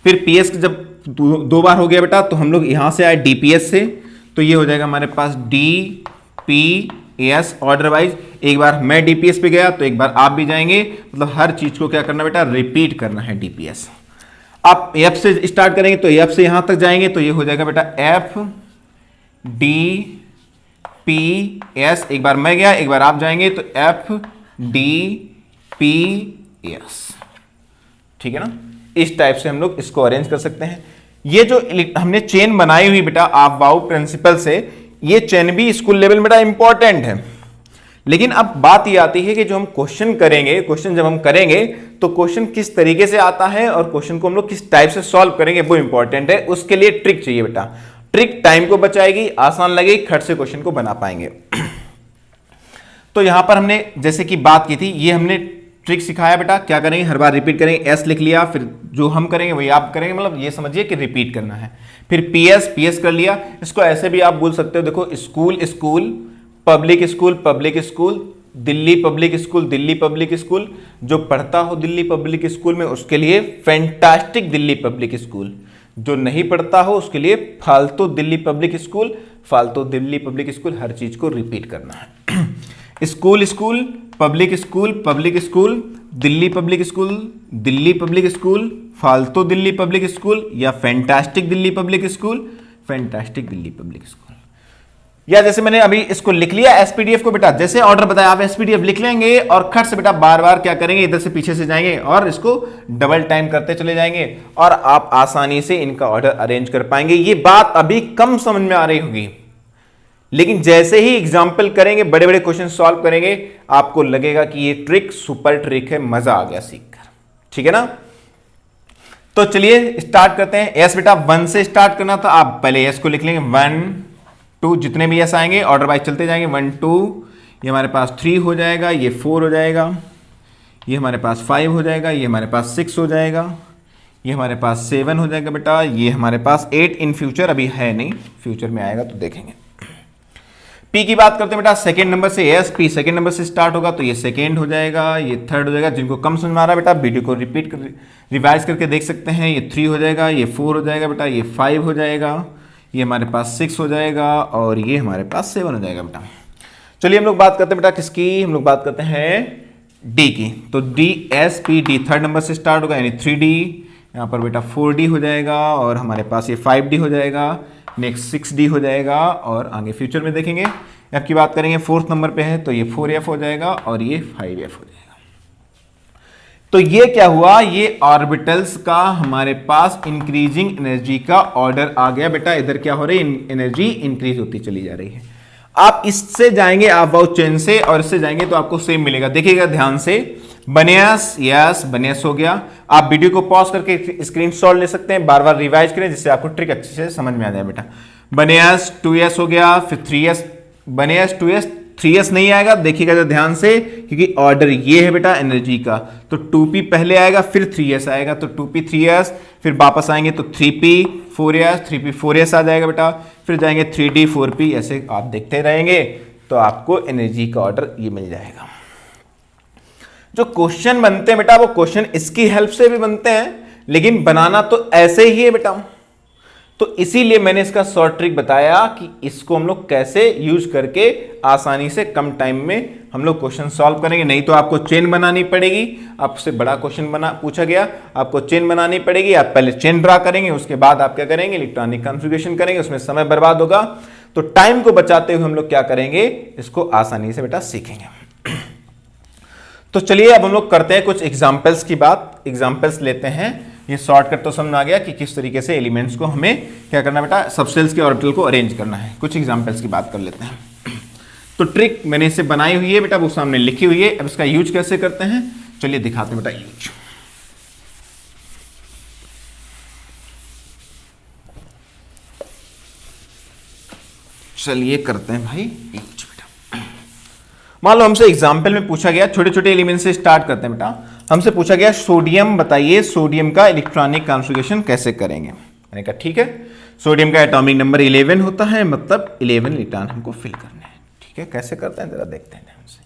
फिर PS जब दो बार हो गया बेटा, तो हम लोग यहां से आए DPS से, तो ये हो जाएगा हमारे पास DPS ऑर्डर वाइज। एक बार मैं DPS पे गया, तो एक बार आप भी जाएंगे, मतलब हर चीज को क्या करना बेटा, रिपीट करना है DPS। आप F से स्टार्ट करेंगे तो F से यहां तक जाएंगे, तो ये हो जाएगा बेटा FDPS। एक बार मैं गया, एक बार आप जाएंगे, तो FDPS, ठीक है ना। इस टाइप से हम लोग इसको अरेंज कर सकते हैं। ये जो हमने चेन बनाई हुई बेटा आप वाउ प्रिंसिपल से, ये चेन भी स्कूल लेवल में बेटा इंपॉर्टेंट है। लेकिन अब बात ये आती है कि जो हम क्वेश्चन करेंगे, क्वेश्चन जब हम करेंगे तो क्वेश्चन किस तरीके से आता है और क्वेश्चन को हम लोग किस टाइप से सॉल्व करेंगे वो इंपॉर्टेंट है। उसके लिए ट्रिक चाहिए बेटा, ट्रिक टाइम को बचाएगी, आसान लगेगी, खट से क्वेश्चन को बना पाएंगे। तो यहां पर हमने जैसे कि बात की थी, ये हमने ट्रिक सिखाया बेटा, क्या करेंगे, हर बार रिपीट करेंगे। S लिख लिया, फिर जो हम करेंगे वही आप करेंगे, मतलब ये समझिए कि रिपीट करना है। फिर PS कर लिया, इसको ऐसे भी आप बोल सकते हो, देखो school school, public school public school, Delhi public school Delhi public school, जो पढ़ता हो दिल्ली पब्लिक स्कूल में उसके लिए फैंटास्टिक दिल्ली पब्लिक स्कूल, जो नहीं पढ़ता हो उसके लिए फालतू दिल्ली पब्लिक स्कूल, फालतू दिल्ली पब्लिक स्कूल, हर चीज को रिपीट करना है। School school, public school, public school, Delhi public school, Delhi public school, फालतू दिल्ली पब्लिक स्कूल, या fantastic Delhi public school, fantastic Delhi public school. या जैसे मैंने अभी इसको लिख लिया एसपीडीएफ को बेटा, जैसे ऑर्डर बताया आप एसपीडीएफ लिख लेंगे और खट से बेटा बार बार क्या करेंगे, इधर से पीछे से जाएंगे और इसको डबल टाइम करते चले जाएंगे और आप आसानी से इनका ऑर्डर अरेंज कर पाएंगे। ये बात अभी कम समझ में आ रही होगी, लेकिन जैसे ही एग्जाम्पल करेंगे, बड़े बड़े क्वेश्चन सॉल्व करेंगे, आपको लगेगा कि ये ट्रिक सुपर ट्रिक है, मजा आ गया सीखकर। ठीक है ना? तो चलिए स्टार्ट करते हैं। एस बेटा 1 से स्टार्ट करना था, आप पहले एस को लिख लेंगे 1 2, जितने भी एस आएंगे ऑर्डर वाइज चलते जाएंगे। 1 2, ये हमारे पास 3 हो जाएगा, ये 4 हो जाएगा, ये हमारे पास 5 हो जाएगा, ये हमारे पास 6 हो जाएगा, ये हमारे पास 7 हो जाएगा बेटा, ये हमारे पास 8 इन फ्यूचर, अभी है नहीं, फ्यूचर में आएगा तो देखेंगे। पी की बात करते हैं बेटा, सेकेंड नंबर से एस, पी सेकेंड नंबर से स्टार्ट होगा तो ये सेकेंड हो जाएगा, ये थर्ड हो जाएगा। जिनको कम समझ में आ रहा है बेटा वीडियो को रिपीट कर रिवाइज करके देख सकते हैं। ये 3 हो जाएगा, ये 4 हो जाएगा बेटा, ये 5 हो जाएगा, ये हमारे पास 6 हो जाएगा और ये हमारे पास 7 हो जाएगा बेटा। चलिए हम लोग बात करते हैं बेटा किसकी, हम लोग बात करते हैं डी की। तो D S P D third number से स्टार्ट होगा यानी 3D, यहाँ पर बेटा 4D हो जाएगा और हमारे पास ये 5D हो जाएगा, नेक्स्ट 6D हो जाएगा और आगे फ्यूचर में देखेंगे। एफ की बात करेंगे, फोर्थ नंबर पे है तो ये 4F हो जाएगा और ये 5F हो जाएगा। तो ये क्या हुआ, ये ऑर्बिटल्स का हमारे पास इंक्रीजिंग एनर्जी का ऑर्डर आ गया बेटा। इधर क्या हो रही है, एनर्जी इंक्रीज होती चली जा रही है। आप इससे जाएंगे अबाउट चेन से और इससे जाएंगे तो आपको सेम मिलेगा। देखिएगा ध्यान से, बनेस, यस बनेस हो गया। आप वीडियो को पॉज करके स्क्रीनशॉट ले सकते हैं, बार बार रिवाइज करें जिससे आपको ट्रिक अच्छे से समझ में आ जाए बेटा। बनेस 2S हो गया, फिर 3S, बनेस 2S 3S नहीं आएगा, देखिएगा जरा ध्यान से, क्योंकि ऑर्डर ये है बेटा एनर्जी का। तो 2P पहले आएगा फिर 3S आएगा, तो 2P 3S, फिर वापस आएंगे तो 3P 4S, 3P 4S आ जाएगा बेटा, फिर जाएंगे 3D 4P, ऐसे आप देखते रहेंगे तो आपको एनर्जी का ऑर्डर ये मिल जाएगा। जो क्वेश्चन बनते हैं बेटा वो क्वेश्चन इसकी हेल्प से भी बनते हैं, लेकिन बनाना तो ऐसे ही है बेटा। तो इसीलिए मैंने इसका शॉर्ट ट्रिक बताया कि इसको हम लोग कैसे यूज करके आसानी से कम टाइम में हम लोग क्वेश्चन सॉल्व करेंगे। नहीं तो आपको चेन बनानी पड़ेगी, आपसे बड़ा क्वेश्चन पूछा गया, आपको चेन बनानी पड़ेगी, आप पहले चेन ड्रा करेंगे, उसके बाद आप क्या करेंगे, इलेक्ट्रॉनिक कॉन्फ़िगरेशन करेंगे, उसमें समय बर्बाद होगा। तो टाइम को बचाते हुए हम लोग क्या करेंगे, इसको आसानी से बेटा सीखेंगे। तो चलिए अब हम लोग करते हैं कुछ एग्जाम्पल्स की बात, एग्जाम्पल्स लेते हैं। ये शॉर्टकट तो समझ में आ गया कि किस तरीके से एलिमेंट्स को हमें क्या करना बेटा, सबसेल्स के ऑर्बिटल को अरेंज करना है। कुछ एग्जाम्पल्स की बात कर लेते हैं। तो ट्रिक मैंने इसे बनाई हुई है बेटा, वो सामने लिखी हुई है। अब इसका यूज कैसे करते हैं चलिए दिखाते हैं बेटा यूज। चलिए करते हैं भाई यूज बेटा। मान लो हमसे एग्जाम्पल में पूछा गया, छोटे छोटे एलिमेंट से स्टार्ट करते हैं बेटा। हमसे पूछा गया सोडियम, बताइए सोडियम का इलेक्ट्रॉनिक कॉन्फ़िगरेशन कैसे करेंगे। मैंने कहा ठीक है, सोडियम का एटॉमिक नंबर 11 होता है, मतलब 11 इलेक्ट्रॉन हमको फिल करने हैं। ठीक है, कैसे करते हैं जरा देखते हैं ध्यान से।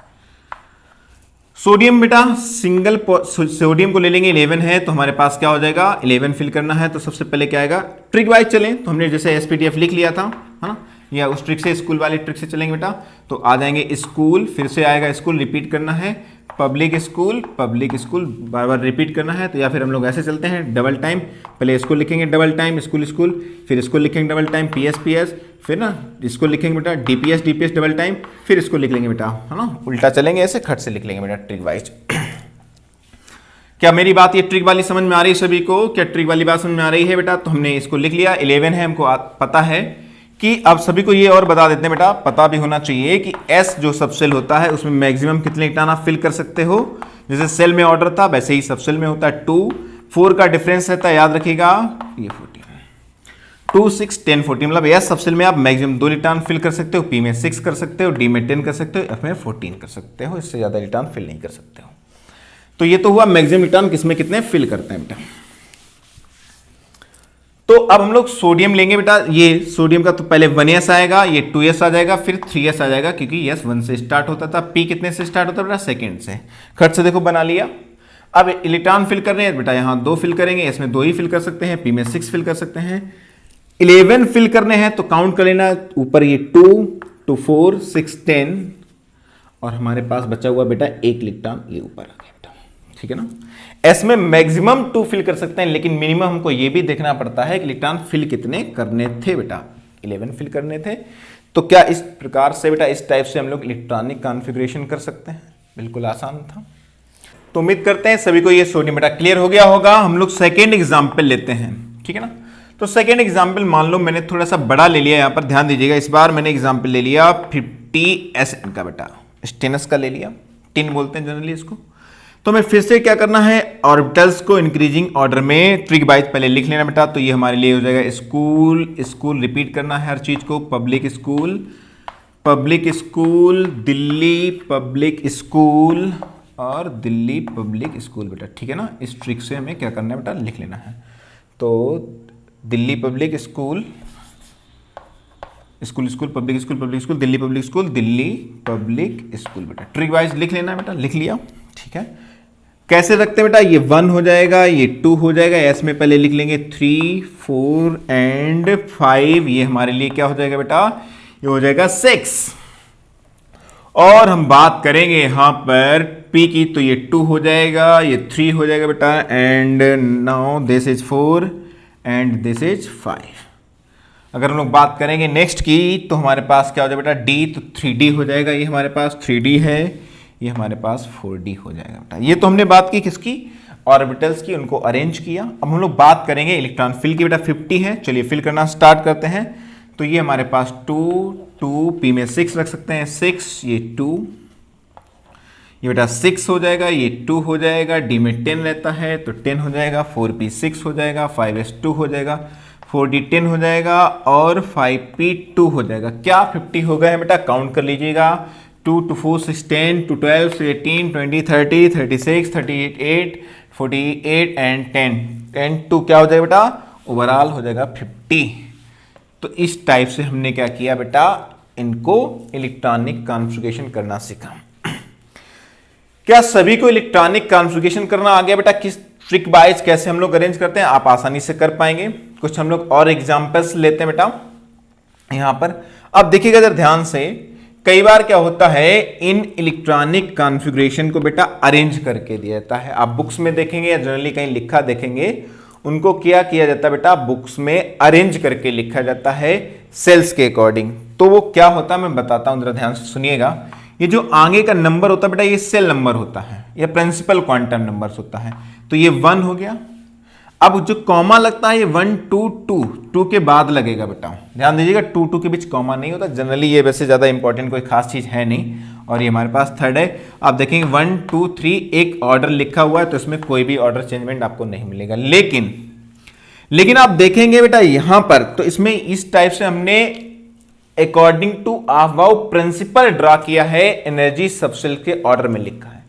सोडियम बेटा सिंगल सोडियम को ले लेंगे, 11 है तो हमारे पास क्या हो जाएगा, 11 फिल करना है। तो सबसे पहले क्या आएगा, ट्रिक वाइज चलें तो हमने जैसे एसपीडीएफ लिख लिया था, है ना, या उस ट्रिक से, स्कूल वाली ट्रिक से चलेंगे बेटा। तो आ जाएंगे स्कूल, फिर से आएगा स्कूल, रिपीट करना है, पब्लिक स्कूल बार बार रिपीट करना है। तो या फिर हम लोग ऐसे चलते हैं डबल टाइम, पहले स्कूल लिखेंगे डबल टाइम, स्कूल स्कूल, फिर स्कूल लिखेंगे डबल टाइम, पीएस पीएस, फिर ना स्कूल लिखेंगे बेटा डीपीएस डीपीएस डबल टाइम, फिर स्कूल लिख लेंगे बेटा, है ना, उल्टा चलेंगे ऐसे, खट से लिख लेंगे बेटा ट्रिक वाइज। क्या मेरी बात ये ट्रिक वाली समझ में आ रही है सभी को? क्या ट्रिक वाली बात समझ में आ रही है बेटा? तो हमने इसको लिख लिया, 11 है, हमको पता है कि अब सभी को ये और बता देते हैं बेटा, पता भी होना चाहिए कि S जो सबसेल होता है उसमें मैक्सिमम कितने इलेक्ट्रॉन आप फिल कर सकते हो। जैसे सेल में ऑर्डर था वैसे ही सबसेल में होता है 2, 4 का डिफरेंस रहता है, याद रखिएगा, ये 14, 2 6 10 14, मतलब S सबसेल में आप मैक्सिमम 2 इलेक्ट्रॉन फिल कर सकते हो, P में 6 कर सकते हो, D में 10 कर सकते हो, F में 14 कर सकते हो, इससे ज्यादा इलेक्ट्रॉन फिल नहीं कर सकते हो। तो ये तो हुआ मैक्सिमम इलेक्ट्रॉन किसमें कितने फिल करते हैं बेटा। तो अब हम लोग सोडियम लेंगे बेटा, ये सोडियम का तो पहले 1s आएगा, ये 2s आ जाएगा, फिर 3s आ जाएगा, क्योंकि s 1 से स्टार्ट होता था, p कितने से स्टार्ट होता था बेटा, सेकंड से। खट से देखो बना लिया। अब इलेक्ट्रॉन फिल करने हैं बेटा, यहां 2 फिल करेंगे, इसमें 2 ही फिल कर सकते हैं, पी में 6 फिल कर सकते हैं। 11 फिल करने हैं तो काउंट कर लेना, ऊपर ये 2 2 4 6 10 और हमारे पास बचा हुआ बेटा 1 इलेक्ट्रॉन ये ऊपर आ गया बेटा, ठीक है ना। एस में मैक्सिमम 2 फिल कर सकते हैं, लेकिन मिनिमम हमको ये भी देखना पड़ता है कि इलेक्ट्रॉन फिल कितने करने थे बेटा, 11 फिल करने थे। तो क्या इस प्रकार से बेटा, इस टाइप से हम लोग इलेक्ट्रॉनिक कॉन्फ़िगरेशन कर सकते हैं, बिल्कुल आसान था। तो उम्मीद करते हैं सभी को ये सोडियम बेटा क्लियर हो गया होगा। हम लोग सेकेंड एग्जाम्पल लेते हैं, ठीक है ना। तो सेकेंड एग्जाम्पल मान लो मैंने थोड़ा सा बड़ा ले लिया, यहां पर ध्यान दीजिएगा, इस बार मैंने एग्जाम्पल ले लिया 50 का बेटा, स्टेनस का ले लिया, टिन बोलते हैं जनरली इसको। तो मैं फिर से क्या करना है, ऑर्बिटल्स को इंक्रीजिंग ऑर्डर में ट्रिक वाइज पहले लिख लेना बेटा। तो ये हमारे लिए हो जाएगा स्कूल, स्कूल रिपीट करना है हर चीज को, public school, public school, Delhi public school और दिल्ली पब्लिक स्कूल बेटा, ठीक है ना। इस ट्रिक से हमें क्या करना है बेटा, लिख लेना है। तो Delhi public school, school school public school public school, Delhi public school, Delhi public school बेटा, ट्रिक वाइज लिख लेना है बेटा, लिख लिया, ठीक है। कैसे रखते हैं बेटा, ये 1 हो जाएगा, ये 2 हो जाएगा, एस में पहले लिख लेंगे 3 4 एंड 5, ये हमारे लिए क्या हो जाएगा बेटा, ये हो जाएगा 6। और हम बात करेंगे यहां पर P की, तो ये 2 हो जाएगा, ये 3 हो जाएगा बेटा, and now this is 4 and this is 5। अगर हम लोग बात करेंगे नेक्स्ट की, तो हमारे पास क्या हो जाएगा बेटा, D, तो 3D हो जाएगा, ये हमारे पास 3D है, ये हमारे पास 4D हो जाएगा बेटा। ये तो हमने बात की किसकी, ऑर्बिटल्स की, उनको अरेंज किया। अब हम लोग बात करेंगे इलेक्ट्रॉन फिल की बेटा, 50 है, चलिए फिल करना स्टार्ट करते हैं। तो ये हमारे पास 2 2, P में 6 रख सकते हैं, 6, ये 2, ये बेटा 6 हो जाएगा, ये 2 हो जाएगा, D में 10 रहता है तो 10 हो जाएगा, 4P 6 हो जाएगा, 5S 2 हो जाएगा, 4D 10 हो जाएगा और 5P 2 हो जाएगा। क्या 50 हो गए हैं बेटा, काउंट कर लीजिएगा, 2 2 4 6 10 2 12 18 20 30 36 38 48 एंड 10 10 2 क्या हो जाएगा बेटा, ओवरऑल हो जाएगा 50। तो इस टाइप से हमने क्या किया बेटा, इनको इलेक्ट्रॉनिक कॉन्फ़िगरेशन करना सीखा। क्या सभी को इलेक्ट्रॉनिक कॉन्फ़िगरेशन करना आ गया बेटा, किस ट्रिक वाइज कैसे हम लोग अरेंज करते हैं, आप आसानी से कर पाएंगे। कुछ हम लोग और एग्जांपल्स लेते हैं बेटा यहां पर। अब देखिएगा जरा ध्यान से, कई बार क्या होता है, इन इलेक्ट्रॉनिक कॉन्फ़िगरेशन को बेटा अरेंज करके दिया जाता है। आप बुक्स में देखेंगे या जनरली कहीं लिखा देखेंगे, उनको क्या किया जाता है बेटा, बुक्स में अरेंज करके लिखा जाता है सेल्स के अकॉर्डिंग। तो वो क्या होता है मैं बताता हूं, जरा ध्यान से सुनिएगा। ये जो आगे का नंबर होता है बेटा, ये सेल नंबर होता है, ये प्रिंसिपल क्वांटम नंबर्स होता है। तो ये 1 हो गया। अब जो कॉमा लगता है, ये 1 2 2 2 के बाद लगेगा बेटा, ध्यान दीजिएगा, 2 2 के बीच कॉमा नहीं होता जनरली, ये वैसे ज्यादा इंपॉर्टेंट कोई खास चीज है नहीं। और ये हमारे पास थर्ड है, आप देखेंगे 1 2 3 एक ऑर्डर लिखा हुआ है, तो इसमें कोई भी ऑर्डर चेंजमेंट आपको नहीं मिलेगा। लेकिन आप देखेंगे बेटा यहां पर, तो इसमें इस टाइप से हमने according to Aufbau principle draw किया है, एनर्जी सबसेल के ऑर्डर में लिखा है।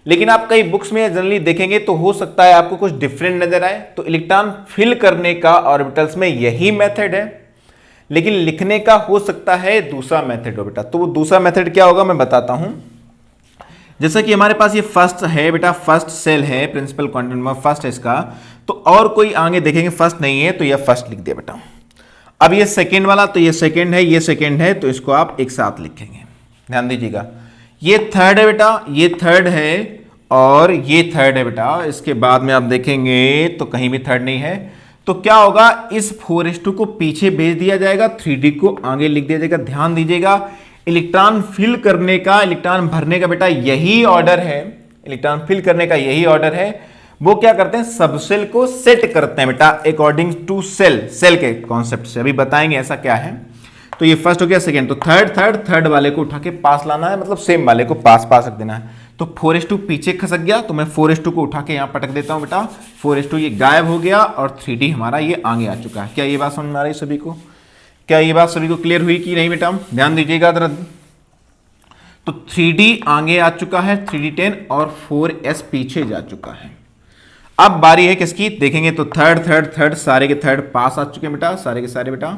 लेकिन आप कई बुक्स में जनरली देखेंगे तो हो सकता है आपको कुछ डिफरेंट नजर आए। तो इलेक्ट्रॉन फिल करने का ऑर्बिटल्स में यही मेथड है, लेकिन लिखने का हो सकता है दूसरा मेथड हो बेटा। तो वो दूसरा मेथड क्या होगा मैं बताता हूं। जैसा कि हमारे पास ये फर्स्ट है बेटा, फर्स्ट सेल है, प्रिंसिपल क्वांटम नंबर फर्स्ट है इसका, तो और कोई आगे देखेंगे फर्स्ट नहीं है, तो यह फर्स्ट लिख दिया बेटा। अब ये सेकेंड वाला, तो ये सेकेंड है, ये सेकेंड है, तो इसको आप एक साथ लिखेंगे, ध्यान दीजिएगा। ये थर्ड है बेटा, ये थर्ड है और ये थर्ड है बेटा। इसके बाद में आप देखेंगे तो कहीं भी थर्ड नहीं है, तो क्या होगा, इस 4s2 को पीछे भेज दिया जाएगा, 3D को आगे लिख दिया जाएगा। ध्यान दीजिएगा, इलेक्ट्रॉन फिल करने का, इलेक्ट्रॉन भरने का बेटा यही ऑर्डर है, इलेक्ट्रॉन फिल करने का यही ऑर्डर है। वो क्या करते हैं, सब सेल को सेट करते हैं बेटा अकॉर्डिंग टू सेल के कॉन्सेप्ट से, अभी बताएंगे ऐसा क्या है। तो ये फर्स्ट हो गया, सेकेंड, तो थर्ड वाले को उठा के पास लाना है, मतलब सेम वाले को पास रख देना है। तो 4s2 पीछे खसक गया, तो मैं 4s2 को उठा के यहां पटक देता हूं बेटा, 4s2 ये गायब हो गया और 3D हमारा ये आगे आ चुका है। क्या ये बात समझ में आ रही सभी को, क्या ये बात सभी को क्लियर हुई कि नहीं बेटा, ध्यान दीजिएगा जरा। तो 3D आगे आ चुका है, 3D 10 और 4s पीछे जा चुका है। अब बारी है किसकी, देखेंगे तो थर्ड सारे के थर्ड पास आ चुके हैं बेटा, सारे के सारे बेटा।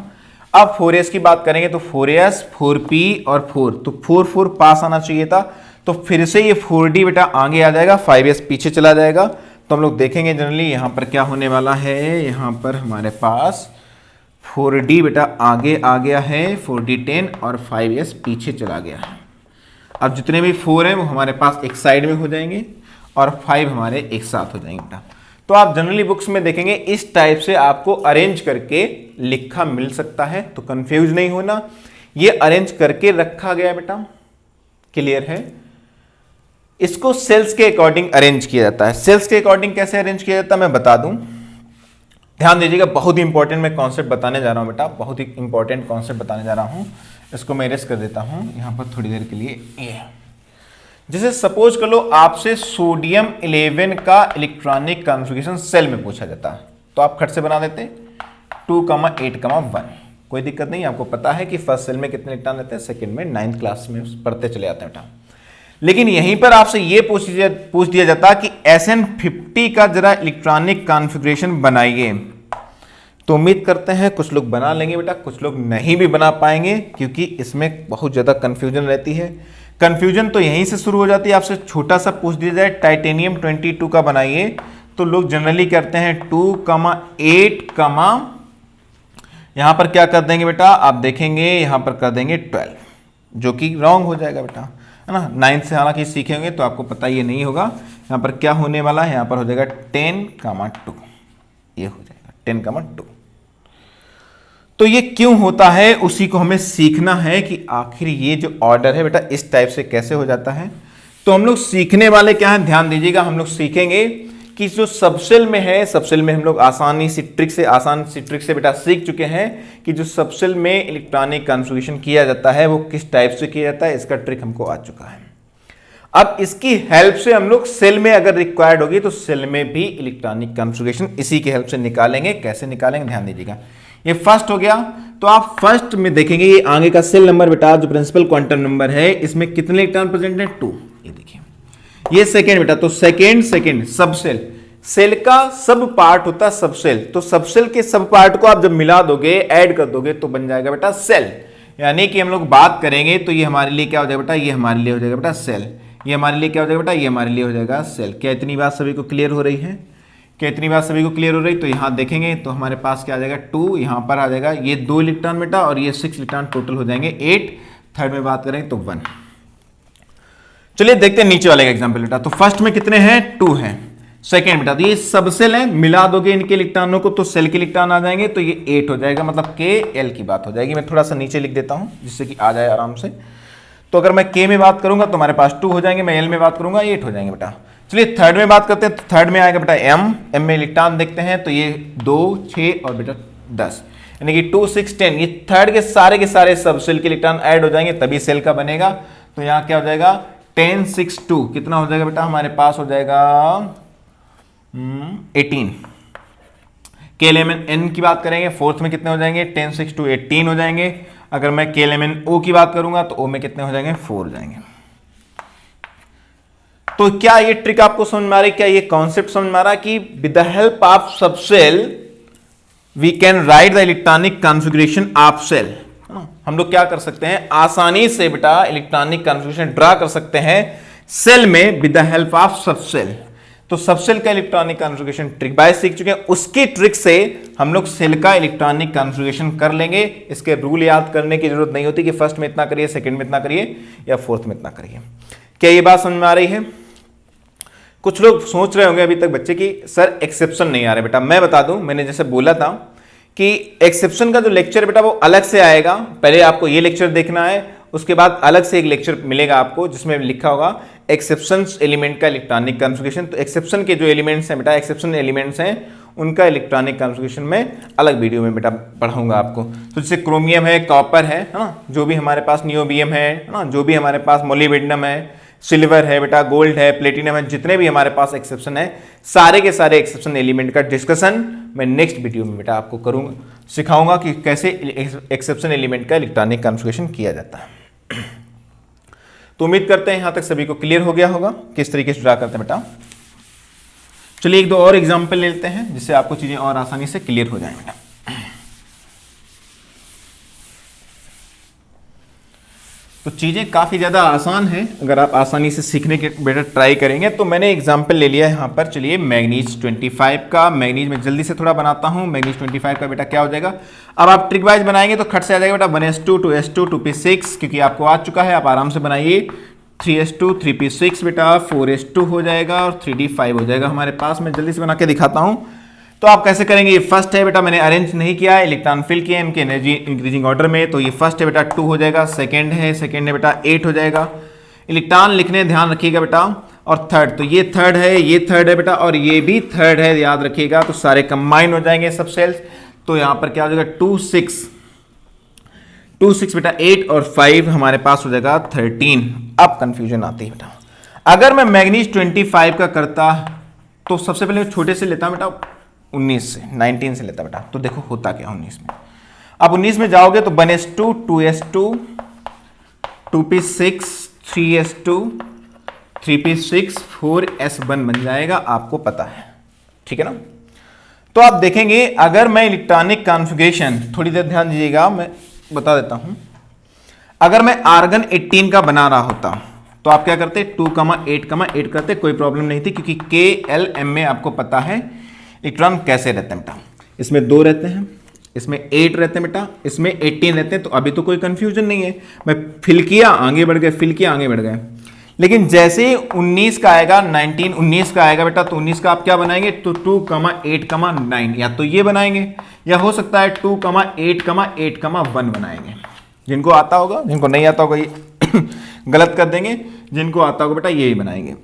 अब 4s की बात करेंगे तो 4s 4p और 4, तो 4 4 पास आना चाहिए था, तो फिर से ये 4D बेटा आगे आ जाएगा, 5s पीछे चला जाएगा। तो हम लोग देखेंगे जनरली यहाँ पर क्या होने वाला है, यहाँ पर हमारे पास 4D बेटा आगे आ गया है, 4D10 और 5s पीछे चला गया है। अब जितने भी 4 हैं वो हमारे पास एक साइड में हो जाएंगे और 5 हमारे एक साथ हो जाएंगे बेटा। तो आप जनरली बुक्स में देखेंगे इस टाइप से आपको अरेंज करके लिखा मिल सकता है, तो कंफ्यूज नहीं होना, ये अरेंज करके रखा गया बेटा, क्लियर है। इसको सेल्स के अकॉर्डिंग अरेंज किया जाता है। सेल्स के अकॉर्डिंग कैसे अरेंज किया जाता है मैं बता दूं, ध्यान दीजिएगा, बहुत ही इंपॉर्टेंट मैं कॉन्सेप्ट बताने जा रहा हूं बेटा, बहुत ही इंपॉर्टेंट कॉन्सेप्ट बताने जा रहा हूं। इसको मैं इरेज कर देता हूं यहां पर थोड़ी देर के लिए। ये जैसे सपोज कर लो आपसे सोडियम 11 का इलेक्ट्रॉनिक कॉन्फ़िगरेशन सेल में पूछा जाता है, तो आप खट से बना देते 2,8,1, कोई दिक्कत नहीं। आपको पता है कि फर्स्ट सेल में कितने इलेक्ट्रॉन रहते हैं, सेकंड में 9th क्लास में पढ़ते चले जाते हैं बेटा। लेकिन यहीं पर आपसे ये पूछ दिया जाता कि SN50 का जरा इलेक्ट्रॉनिक कॉन्फ़िगरेशन बनाइए, तो उम्मीद करते हैं कुछ लोग बना लेंगे बेटा, कुछ लोग नहीं भी बना पाएंगे, क्योंकि इसमें बहुत ज़्यादा कन्फ्यूजन रहती है। कन्फ्यूजन तो यहीं से शुरू हो जाती है, आपसे छोटा सा पूछ दिया जाए टाइटेनियम 22 का बनाइए, तो लोग जनरली करते हैं 2,8, यहाँ पर क्या कर देंगे बेटा, आप देखेंगे यहाँ पर कर देंगे 12, जो कि रॉन्ग हो जाएगा बेटा, है ना। 9th से हालांकि सीखेंगे तो आपको पता ये नहीं होगा। यहाँ पर क्या होने वाला है, यहाँ पर हो जाएगा 10,2, ये हो जाएगा 10,2। तो ये क्यों होता है उसी को हमें सीखना है कि आखिर ये जो ऑर्डर है बेटा इस टाइप से कैसे हो जाता है। तो हम लोग सीखने वाले क्या है, ध्यान दीजिएगा, हम लोग सीखेंगे कि जो सबसेल में है, सबसेल में हम लोग आसान सी ट्रिक से बेटा सीख चुके हैं कि जो सबसेल में इलेक्ट्रॉनिक कॉन्फ़िगरेशन किया जाता है वो किस टाइप से किया जाता है, इसका ट्रिक हमको आ चुका है। अब इसकी हेल्प से हम लोग सेल में अगर रिक्वायर्ड होगी तो सेल में भी इलेक्ट्रॉनिक कॉन्फ़िगरेशन इसी की हेल्प से निकालेंगे। कैसे निकालेंगे ध्यान दीजिएगा। ये फर्स्ट हो गया, तो आप फर्स्ट में देखेंगे ये आगे का सेल नंबर बेटा जो प्रिंसिपल क्वांटम नंबर है, इसमें कितने इलेक्ट्रॉन प्रेजेंट है, 2। ये देखिए ये सेकेंड बेटा, तो सेकेंड सबसेल, सेल का सब पार्ट होता है सबसेल, तो सबसेल के सब पार्ट को आप जब मिला दोगे, ऐड कर दोगे तो बन जाएगा बेटा सेल। यानी कि हम लोग बात करेंगे तो ये हमारे लिए क्या हो जाएगा बेटा, ये हमारे लिए हो जाएगा बेटा सेल, ये हमारे लिए क्या हो जाएगा बेटा, ये हमारे लिए हो जाएगा सेल। क्या इतनी बात सभी को क्लियर हो रही है, क्या इतनी बात सभी को क्लियर हो रही। तो यहाँ देखेंगे तो हमारे पास क्या आ जाएगा 2, यहाँ पर आ जाएगा ये 2 इलेक्ट्रॉन बेटा और ये 6 इलेक्ट्रॉन, टोटल हो जाएंगे 8। थर्ड में बात करें तो 1। चलिए देखते हैं नीचे वाले का एग्जाम्पल बेटा। तो फर्स्ट में कितने हैं, 2 हैं। सेकेंड बेटा तो ये सब सेल है, मिला दोगे इनके इलेक्ट्रॉनों को तो सेल के इलेक्ट्रॉन आ जाएंगे, तो ये 8 हो जाएगा, मतलब KL की बात हो जाएगी। मैं थोड़ा सा नीचे लिख देता हूं जिससे कि आ जाए आराम से। तो अगर मैं K में बात करूंगा तो हमारे पास 2 हो जाएंगे, मैं L में बात करूंगा 8 हो जाएंगे बेटा। चलिए थर्ड में बात करते हैं, तो थर्ड में आएगा बेटा M में इलेक्ट्रॉन देखते हैं तो ये 2, 6 और बेटा 10, यानी कि 2, 6, 10, ये थर्ड के सारे सब सेल के इलेक्ट्रॉन ऐड हो जाएंगे तभी सेल का बनेगा। तो यहाँ क्या हो जाएगा 10, 6, 2 कितना हो जाएगा बेटा, हमारे पास हो जाएगा 18। KLMN की बात करेंगे फोर्थ में कितने हो जाएंगे, 10, 6, 2, 18 हो जाएंगे। अगर मैं KLMNO की बात करूंगा तो O में कितने हो जाएंगे, 4 हो जाएंगे। तो क्या ये ट्रिक आपको समझ में आ रही, क्या ये कॉन्सेप्ट समझ में आ रहा कि with the help of subshell we can write the electronic configuration of cell. हम लोग क्या कर सकते हैं, आसानी से बेटा इलेक्ट्रॉनिक कॉन्फ़िगरेशन ड्रा कर सकते हैं सेल में with the help of subshell. तो सबसेल का इलेक्ट्रॉनिक कॉन्फ़िगरेशन ट्रिक बाय सीख चुके हैं, उसकी ट्रिक से हम लोग सेल का इलेक्ट्रॉनिक कॉन्फ़िगरेशन कर लेंगे। इसके रूल याद करने की जरूरत नहीं होती कि फर्स्ट में इतना करिए, सेकंड में इतना करिए या फोर्थ में इतना करिए। क्या ये बात समझ में आ रही है। कुछ लोग सोच रहे होंगे अभी तक बच्चे कि सर एक्सेप्शन नहीं आ रहे। बेटा मैं बता दूं, मैंने जैसे बोला था कि एक्सेप्शन का जो लेक्चर बेटा वो अलग से आएगा। पहले आपको ये लेक्चर देखना है, उसके बाद अलग से एक लेक्चर मिलेगा आपको जिसमें लिखा होगा एक्सेप्शन एलिमेंट का इलेक्ट्रॉनिक कॉन्फ़िगरेशन। तो एक्सेप्शन के जो एलिमेंट्स हैं बेटा, एक्सेप्शन एलिमेंट्स हैं उनका इलेक्ट्रॉनिक कॉन्फ़िगरेशन में अलग वीडियो में बेटा पढ़ाऊंगा आपको। तो जैसे क्रोमियम है, कॉपर है ना, जो भी हमारे पास नियोबियम है ना, जो भी हमारे पास मोलिब्डेनम है, सिल्वर है बेटा, गोल्ड है, प्लेटिनम है, जितने भी हमारे पास एक्सेप्शन है, सारे के सारे एक्सेप्शन एलिमेंट का डिस्कशन मैं नेक्स्ट वीडियो में बेटा आपको करूंगा, सिखाऊंगा कि कैसे एक्सेप्शन एलिमेंट का इलेक्ट्रॉनिक कॉन्फ़िगरेशन किया जाता है। तो उम्मीद करते हैं यहां तक सभी को क्लियर हो गया होगा किस तरीके से ड्रा करते हैं बेटा। चलिए एक दो और एग्जाम्पल ले लेते हैं जिससे आपको चीजें और आसानी से क्लियर हो जाए बेटा। तो चीज़ें काफ़ी ज़्यादा आसान हैं अगर आप आसानी से सीखने के बेटा ट्राई करेंगे। तो मैंने एग्जांपल ले लिया है यहाँ पर। चलिए मैग्नीज 25 का, मैग्नीज में जल्दी से थोड़ा बनाता हूँ। मैग्नीज 25 का बेटा क्या हो जाएगा, अब आप ट्रिक वाइज बनाएंगे तो खट से आ जाएगा बेटा 1s2 2s2 2p6, क्योंकि आपको आ चुका है, आप आराम से बनाइए। 3s2 3p6 बेटा 4s2 हो जाएगा और 3d5 हो जाएगा हमारे पास। मैं जल्दी से बना के दिखाता हूँ। तो आप कैसे करेंगे, ये फर्स्ट है बेटा, मैंने अरेंज नहीं किया है, इलेक्ट्रॉन फिल किए इनके एनर्जी इंक्रीजिंग ऑर्डर में। तो ये फर्स्ट है बेटा 2 हो जाएगा, सेकंड है बेटा 8 हो जाएगा। इलेक्ट्रॉन लिखने ध्यान रखिएगा बेटा। और थर्ड, तो ये थर्ड है, ये थर्ड है बेटा, और ये भी थर्ड है, याद रखिएगा। तो सारे कंबाइन हो जाएंगे सब सेल्स। तो यहाँ पर क्या हो जाएगा 2 6 बेटा 8 और 5 हमारे पास हो जाएगा 13। अब कंफ्यूजन आती है बेटा, अगर मैं मैग्नीज 25 का करता तो सबसे पहले छोटे से लेता बेटा 19 से लेता बेटा। तो देखो होता क्या 19 में, अब 19 में जाओगे तो 1s2 2s2 2p6 3s2 3p6 4s1 बन जाएगा, आपको पता है, ठीक है ना। तो आप देखेंगे अगर मैं इलेक्ट्रॉनिक कॉन्फ़िगरेशन, थोड़ी देर ध्यान दीजिएगा, मैं बता देता हूं। अगर मैं आर्गन 18 का बना रहा होता तो आप क्या करते, 2,8,8 करते, कोई प्रॉब्लम नहीं थी, क्योंकि KLM में आपको पता है इलेक्ट्रॉन कैसे रहते हैं बेटा। इसमें 2 रहते हैं, इसमें 8 रहते हैं बेटा, इसमें 18 रहते हैं। तो अभी तो कोई कंफ्यूजन नहीं है, मैं फिल किया आगे बढ़ गए, फिल किया आगे बढ़ गए। लेकिन जैसे ही 19 का आएगा, 19 का आएगा बेटा, तो 19 का आप क्या बनाएंगे, तो 2,8,9, या तो ये बनाएंगे, या हो सकता है 2,8,8,1 बनाएंगे। जिनको आता होगा, जिनको नहीं आता होगा ये गलत कर देंगे, जिनको आता होगा बेटा यही बनाएंगे।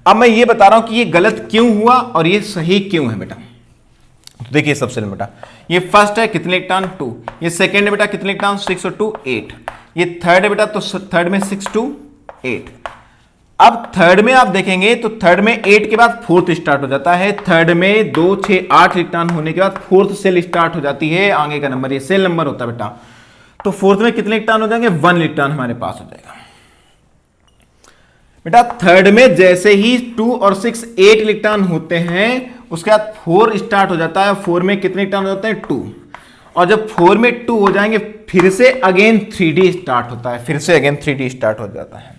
अब मैं ये बता रहा हूं कि ये गलत क्यों हुआ और ये सही क्यों है बेटा। तो देखिए सबसे बेटा, ये फर्स्ट है कितने इलेक्ट्रॉन 2, ये सेकंड है बेटा कितने इलेक्ट्रॉन 6 और 2 8, ये थर्ड है बेटा, तो थर्ड में 6 2 8। अब थर्ड में आप देखेंगे तो थर्ड में 8 के बाद फोर्थ स्टार्ट हो जाता है। थर्ड में 2 6 8 इलेक्ट्रॉन होने के बाद फोर्थ सेल स्टार्ट हो जाती है, आगे का नंबर ये सेल नंबर होता है बेटा। तो फोर्थ में कितने इलेक्ट्रॉन हो जाएंगे, 1 इलेक्ट्रॉन हमारे पास हो जाएगा बेटा। थर्ड में जैसे ही 2 और 6 8 इलेक्ट्रॉन होते हैं, उसके बाद 4 स्टार्ट हो जाता है। 4 में कितने इलेक्ट्रॉन हो जाते हैं 2, और जब 4 में 2 हो जाएंगे फिर से अगेन 3D स्टार्ट होता है, फिर से अगेन 3D स्टार्ट हो जाता है।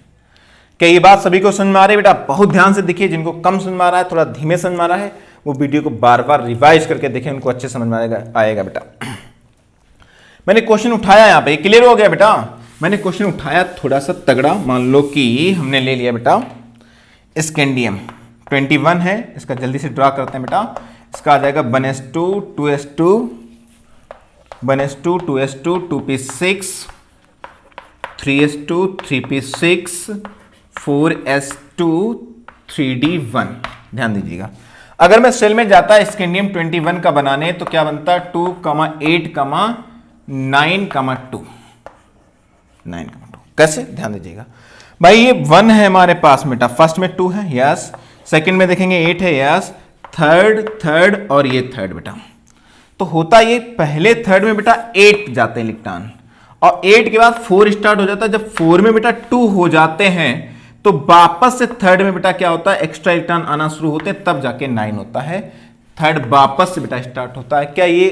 क्या ये बात सभी को समझ में आ रही है बेटा? बहुत ध्यान से देखिए, जिनको कम समझ में आ रहा है, थोड़ा धीमे समझ में आ रहा है, वो वीडियो को बार बार रिवाइज करके देखें, उनको अच्छे समझ में आएगा बेटा। मैंने क्वेश्चन उठाया यहाँ पे, क्लियर हो गया बेटा? मैंने क्वेश्चन उठाया थोड़ा सा तगड़ा। मान लो कि हमने ले लिया बेटा स्कैंडियम 21 है, इसका जल्दी से ड्रा करते हैं बेटा। इसका आ जाएगा 1s2 2s2 1s2 2s2 2p6 3s2 3p6 4s2 3d1। ध्यान दीजिएगा, अगर मैं सेल में जाता स्कैंडियम 21 का बनाने तो क्या बनता, 2,8,9,2 9,2। कैसे, ध्यान दीजिएगा भाई। ये 1 है हमारे पास बेटा, फर्स्ट में 2 है, यस। सेकंड में देखेंगे 8 है, यस। थर्ड और ये थर्ड बेटा। तो होता ये पहले थर्ड में बेटा 8 जाते हैं इलेक्ट्रॉन, और 8 के बाद 4 स्टार्ट हो जाता है। जब 4 में बेटा 2 हो जाते हैं तो वापस से थर्ड में बेटा क्या होता है, एक्स्ट्रा इलेक्ट्रॉन आना शुरू होते हैं, तब जाके 9 होता है। थर्ड वापस से बेटा स्टार्ट होता है। क्या ये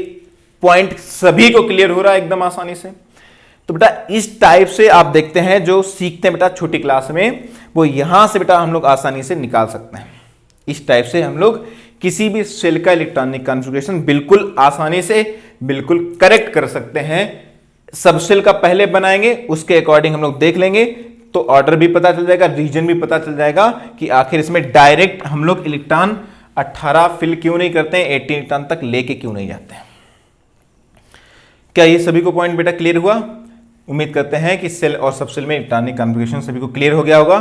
पॉइंट सभी को क्लियर हो रहा है एकदम आसानी से? तो बेटा इस टाइप से आप देखते हैं, जो सीखते हैं बेटा छोटी क्लास में, वो यहां से बेटा हम लोग आसानी से निकाल सकते हैं। इस टाइप से हम लोग किसी भी सेल का इलेक्ट्रॉनिक कॉन्फ़िगरेशन बिल्कुल आसानी से बिल्कुल करेक्ट कर सकते हैं। सब सेल का पहले बनाएंगे, उसके अकॉर्डिंग हम लोग देख लेंगे, तो ऑर्डर भी पता चल जाएगा, रीजन भी पता चल जाएगा कि आखिर इसमें डायरेक्ट हम लोग इलेक्ट्रॉन 18 फिल क्यों नहीं करते हैं, 18 इलेक्ट्रॉन तक लेके क्यों नहीं जाते हैं। क्या ये सभी को पॉइंट बेटा क्लियर हुआ? उम्मीद करते हैं कि सेल और सबसेल में इलेक्ट्रॉनिक कॉन्फ़िगरेशन सभी को क्लियर हो गया होगा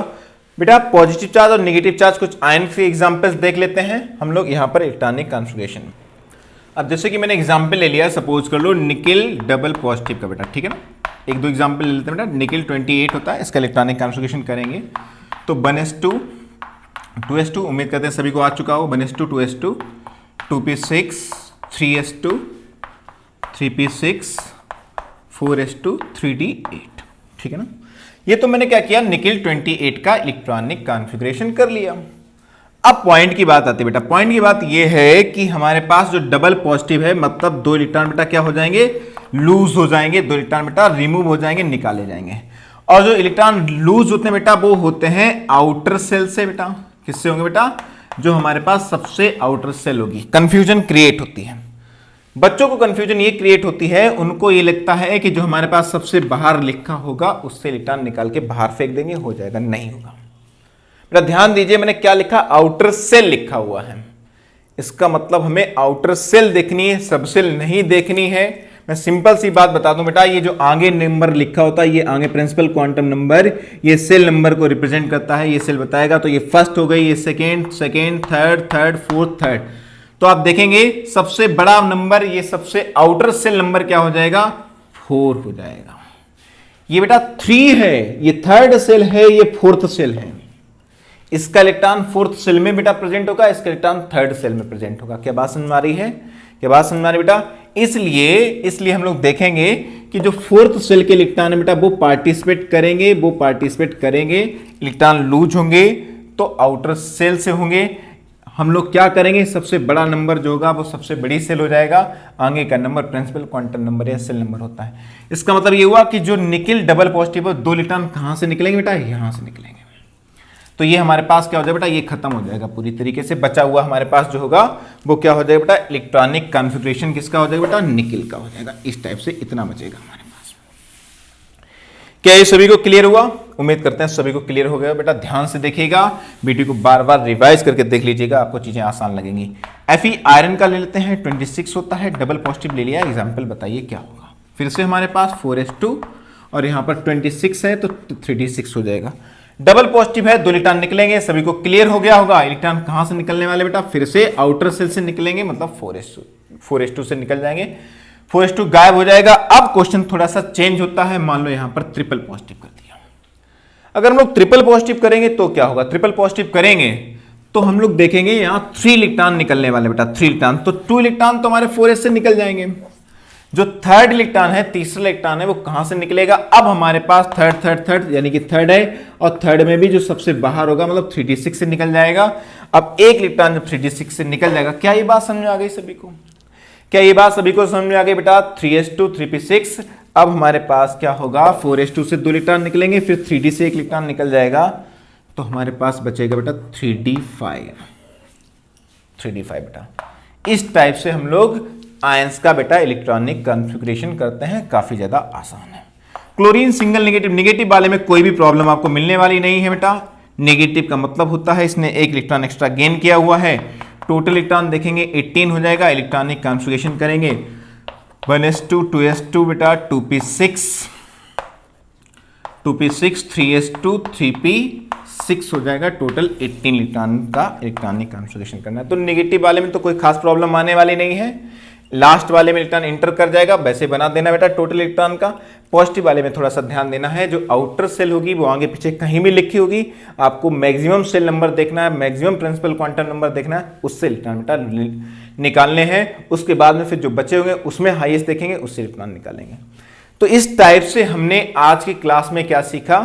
बेटा। पॉजिटिव चार्ज और नेगेटिव चार्ज कुछ आयन के एग्जांपल्स देख लेते हैं हम लोग यहाँ पर इलेक्ट्रॉनिक कॉन्फ़िगरेशन में। अब जैसे कि मैंने एग्जांपल ले लिया, सपोज कर लो निकिल डबल पॉजिटिव का बेटा, ठीक है ना। एक दो एग्जांपल ले लेते हैं बेटा। निकिल 28 होता है, इसका इलेक्ट्रॉनिक कॉन्फ़िगरेशन करेंगे तो 1s2 2s2, उम्मीद करते हैं सभी को आ चुका हो। 1s2 2s2 2p6 3s2 3p6 4s2 3d8, ठीक है ना। ये तो मैंने क्या किया, निकिल 28 का इलेक्ट्रॉनिक कॉन्फ़िगरेशन कर लिया। अब पॉइंट की बात आती है बेटा। पॉइंट की बात ये है कि हमारे पास जो डबल पॉजिटिव है, मतलब 2 इलेक्ट्रॉन बेटा क्या हो जाएंगे, लूज हो जाएंगे, 2 इलेक्ट्रॉन बेटा रिमूव हो जाएंगे, निकाले जाएंगे। और जो इलेक्ट्रॉन लूज होते हैं बेटा वो होते हैं आउटर सेल से बेटा। किससे होंगे बेटा? जो हमारे पास सबसे आउटर सेल होगी। कंफ्यूजन क्रिएट होती है बच्चों को, कंफ्यूजन ये क्रिएट होती है, उनको ये लगता है कि जो हमारे पास सबसे बाहर लिखा होगा उससे इलेक्ट्रॉन निकाल के बाहर फेंक देंगे, हो जाएगा। नहीं होगा बेटा, ध्यान दीजिए मैंने क्या लिखा, आउटर सेल लिखा हुआ है। इसका मतलब हमें आउटर सेल देखनी है, सब सेल नहीं देखनी है। मैं सिंपल सी बात बता दूं बेटा, ये जो आगे नंबर लिखा होता है, ये आगे प्रिंसिपल क्वांटम नंबर, ये सेल नंबर को रिप्रेजेंट करता है, ये सेल बताएगा। तो ये फर्स्ट हो गई, ये सेकेंड, थर्ड, फोर्थ, थर्ड। तो आप देखेंगे सबसे बड़ा नंबर, ये सबसे आउटर सेल नंबर क्या हो जाएगा? 4 हो जाएगा। ये बेटा 3 है, ये थर्ड सेल है, ये फोर्थ सेल है। इसका इलेक्ट्रॉन फोर्थ सेल में बेटा प्रेजेंट होगा, इसका इलेक्ट्रॉन थर्ड सेल में प्रेजेंट होगा। क्या बात समझ में आ रही है? क्या बात समझ में आ रही बेटा? इसलिए हम लोग देखेंगे कि जो फोर्थ सेल के इलेक्ट्रॉन है बेटा वो पार्टिसिपेट करेंगे, इलेक्ट्रॉन लूज होंगे तो आउटर सेल से होंगे। हम लोग क्या करेंगे, सबसे बड़ा नंबर जो होगा वो सबसे बड़ी सेल हो जाएगा, आगे का नंबर प्रिंसिपल क्वांटम नंबर या सेल नंबर होता है। इसका मतलब ये हुआ कि जो निकल डबल पॉजिटिव है, 2 इलेक्ट्रॉन कहां से निकलेंगे बेटा? यहां से निकलेंगे। तो ये हमारे पास क्या हो जाएगा बेटा? ये खत्म हो जाएगा पूरी तरीके से। बचा हुआ हमारे पास जो होगा वो क्या हो जाएगा बेटा? इलेक्ट्रॉनिक कॉन्फ़िगरेशन किसका हो जाएगा बेटा? निकल का हो जाएगा। इस टाइप से इतना बचेगा हमारे पास। क्या ये सभी को क्लियर हुआ? उम्मीद करते हैं सभी को क्लियर हो गया बेटा। ध्यान से देखिएगा, वीडियो को बार बार रिवाइज करके देख लीजिएगा, आपको चीजें आसान लगेंगी। Fe आयरन का ले लेते हैं, 26 होता है, डबल पॉजिटिव ले लिया। एग्जाम्पल बताइए क्या होगा? फिर से हमारे पास 4s2 और यहां पर 26 है तो 3d6 हो जाएगा। डबल पॉजिटिव है, 2 इलेक्ट्रॉन निकलेंगे। सभी को क्लियर हो गया होगा। इलेक्ट्रॉन कहां से निकलने वाले बेटा? फिर से आउटर सेल से निकलेंगे, मतलब 4s2 से निकल जाएंगे। 4s2 गायब हो जाएगा। अब क्वेश्चन थोड़ा सा चेंज होता है। मान लो यहां पर ट्रिपल पॉजिटिव कर दिया। अगर हम लोग ट्रिपल पॉजिटिव करेंगे तो क्या होगा? ट्रिपल पॉजिटिव करेंगे तो हम लोग देखेंगे यहां 3 इलेक्ट्रॉन निकलने वाले बेटा, 3 इलेक्ट्रॉन। तो 2 इलेक्ट्रॉन तो हमारे 4s से निकल जाएंगे। जो थर्ड इलेक्ट्रॉन है, तीसरा इलेक्ट्रॉन है, वो कहां से निकलेगा? अब हमारे पास थर्ड यानी कि थर्ड है, और थर्ड में भी जो सबसे बाहर होगा मतलब 3d6 से निकल जाएगा। अब एक इलेक्ट्रॉन जब 3d6 से निकल जाएगा, क्या ये बात समझ में आ गई सभी को? क्या ये बात सभी को समझ में आ गई बेटा? 3s2 3p6। अब हमारे पास क्या होगा? 4s2 से 2 इलेक्ट्रॉन निकलेंगे, फिर 3d से 1 इलेक्ट्रॉन निकल जाएगा, तो हमारे पास बचेगा बेटा 3d5 बेटा। इस टाइप से हम लोग आयंस का बेटा इलेक्ट्रॉनिक कॉन्फ़िगरेशन करते हैं। काफी ज्यादा आसान है। क्लोरीन सिंगल नेगेटिव वाले में कोई भी प्रॉब्लम आपको मिलने वाली नहीं है बेटा। नेगेटिव का मतलब होता है इसने 1 इलेक्ट्रॉन एक्स्ट्रा गेन किया हुआ है। टोटल इलेक्ट्रॉन देखेंगे 18 हो जाएगा। इलेक्ट्रॉनिक कॉन्फ़िगरेशन करेंगे 1s2 2s2 बेटा 2p6 3s2 3p6 हो जाएगा। टोटल 18 इलेक्ट्रॉन का इलेक्ट्रॉनिक कॉन्फ़िगरेशन करना है। तो नेगेटिव वाले में तो कोई खास प्रॉब्लम आने वाली नहीं है। लास्ट वाले में इलेक्ट्रॉन इंटर कर जाएगा, वैसे बना देना बेटा टोटल इलेक्ट्रॉन का। पॉजिटिव वाले में थोड़ा सा ध्यान देना है, जो आउटर सेल होगी वो आगे पीछे कहीं भी लिखी होगी, आपको मैक्सिमम सेल नंबर देखना है, मैक्सिमम प्रिंसिपल क्वांटम नंबर देखना है, उससे इलेक्ट्रॉन बेटा निकालने हैं। उसके बाद में फिर जो बचे होंगे उसमें हाईएस्ट देखेंगे, उससे इलेक्ट्रॉन निकालेंगे। तो इस टाइप से हमने आज की क्लास में क्या सीखा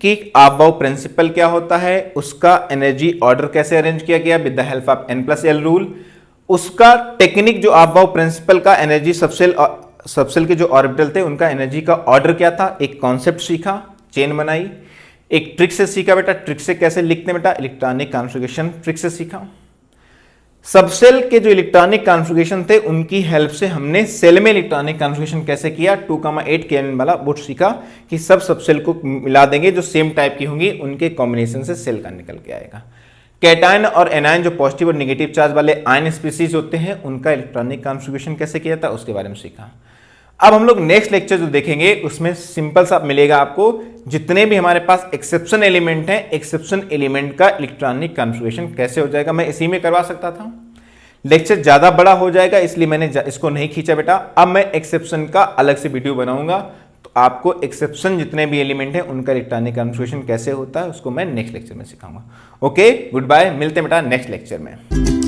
कि अबव प्रिंसिपल क्या होता है, उसका एनर्जी ऑर्डर कैसे अरेंज किया गया with the help of n+l rule, उसका टेक्निक जो अबव प्रिंसिपल का एनर्जी सबसेल के जो ऑर्बिटल थे उनका एनर्जी का ऑर्डर क्या था, एक कॉन्सेप्ट सीखा, चेन बनाई, एक ट्रिक से सीखा बेटा, ट्रिक से कैसे लिखते हैं बेटा, इलेक्ट्रॉनिक कॉन्फ़िगरेशन ट्रिक से सीखा। सबसेल के जो इलेक्ट्रॉनिक कॉन्फ़िगरेशन थे उनकी हेल्प से हमने सेल में इलेक्ट्रॉनिक कॉन्फ़िगरेशन कैसे किया, 2,8 केल्विन वाला वो सीखा कि सब सबसेल को मिला देंगे जो सेम टाइप की होंगी, उनके कॉम्बिनेशन से सेल का निकल के आएगा। कैटायन और एनायन जो पॉजिटिव और नेगेटिव चार्ज वाले आयन स्पीसीज होते हैं उनका इलेक्ट्रॉनिक कॉन्फ़िगरेशन कैसे किया था उसके बारे में सीखा। अब हम लोग नेक्स्ट लेक्चर जो देखेंगे उसमें सिंपल सा मिलेगा आपको, जितने भी हमारे पास एक्सेप्शन एलिमेंट हैं, एक्सेप्शन एलिमेंट का इलेक्ट्रॉनिक कॉन्फ़िगरेशन कैसे हो जाएगा। मैं इसी में करवा सकता था, लेक्चर ज्यादा बड़ा हो जाएगा इसलिए मैंने इसको नहीं खींचा बेटा। अब मैं एक्सेप्शन का अलग से वीडियो बनाऊंगा, तो आपको एक्सेप्शन जितने भी एलिमेंट हैं उनका इलेक्ट्रॉनिक कॉन्फ़िगरेशन कैसे होता है उसको मैं नेक्स्ट लेक्चर में सिखाऊंगा। ओके, गुड बाय, मिलते हैं बेटा नेक्स्ट लेक्चर में।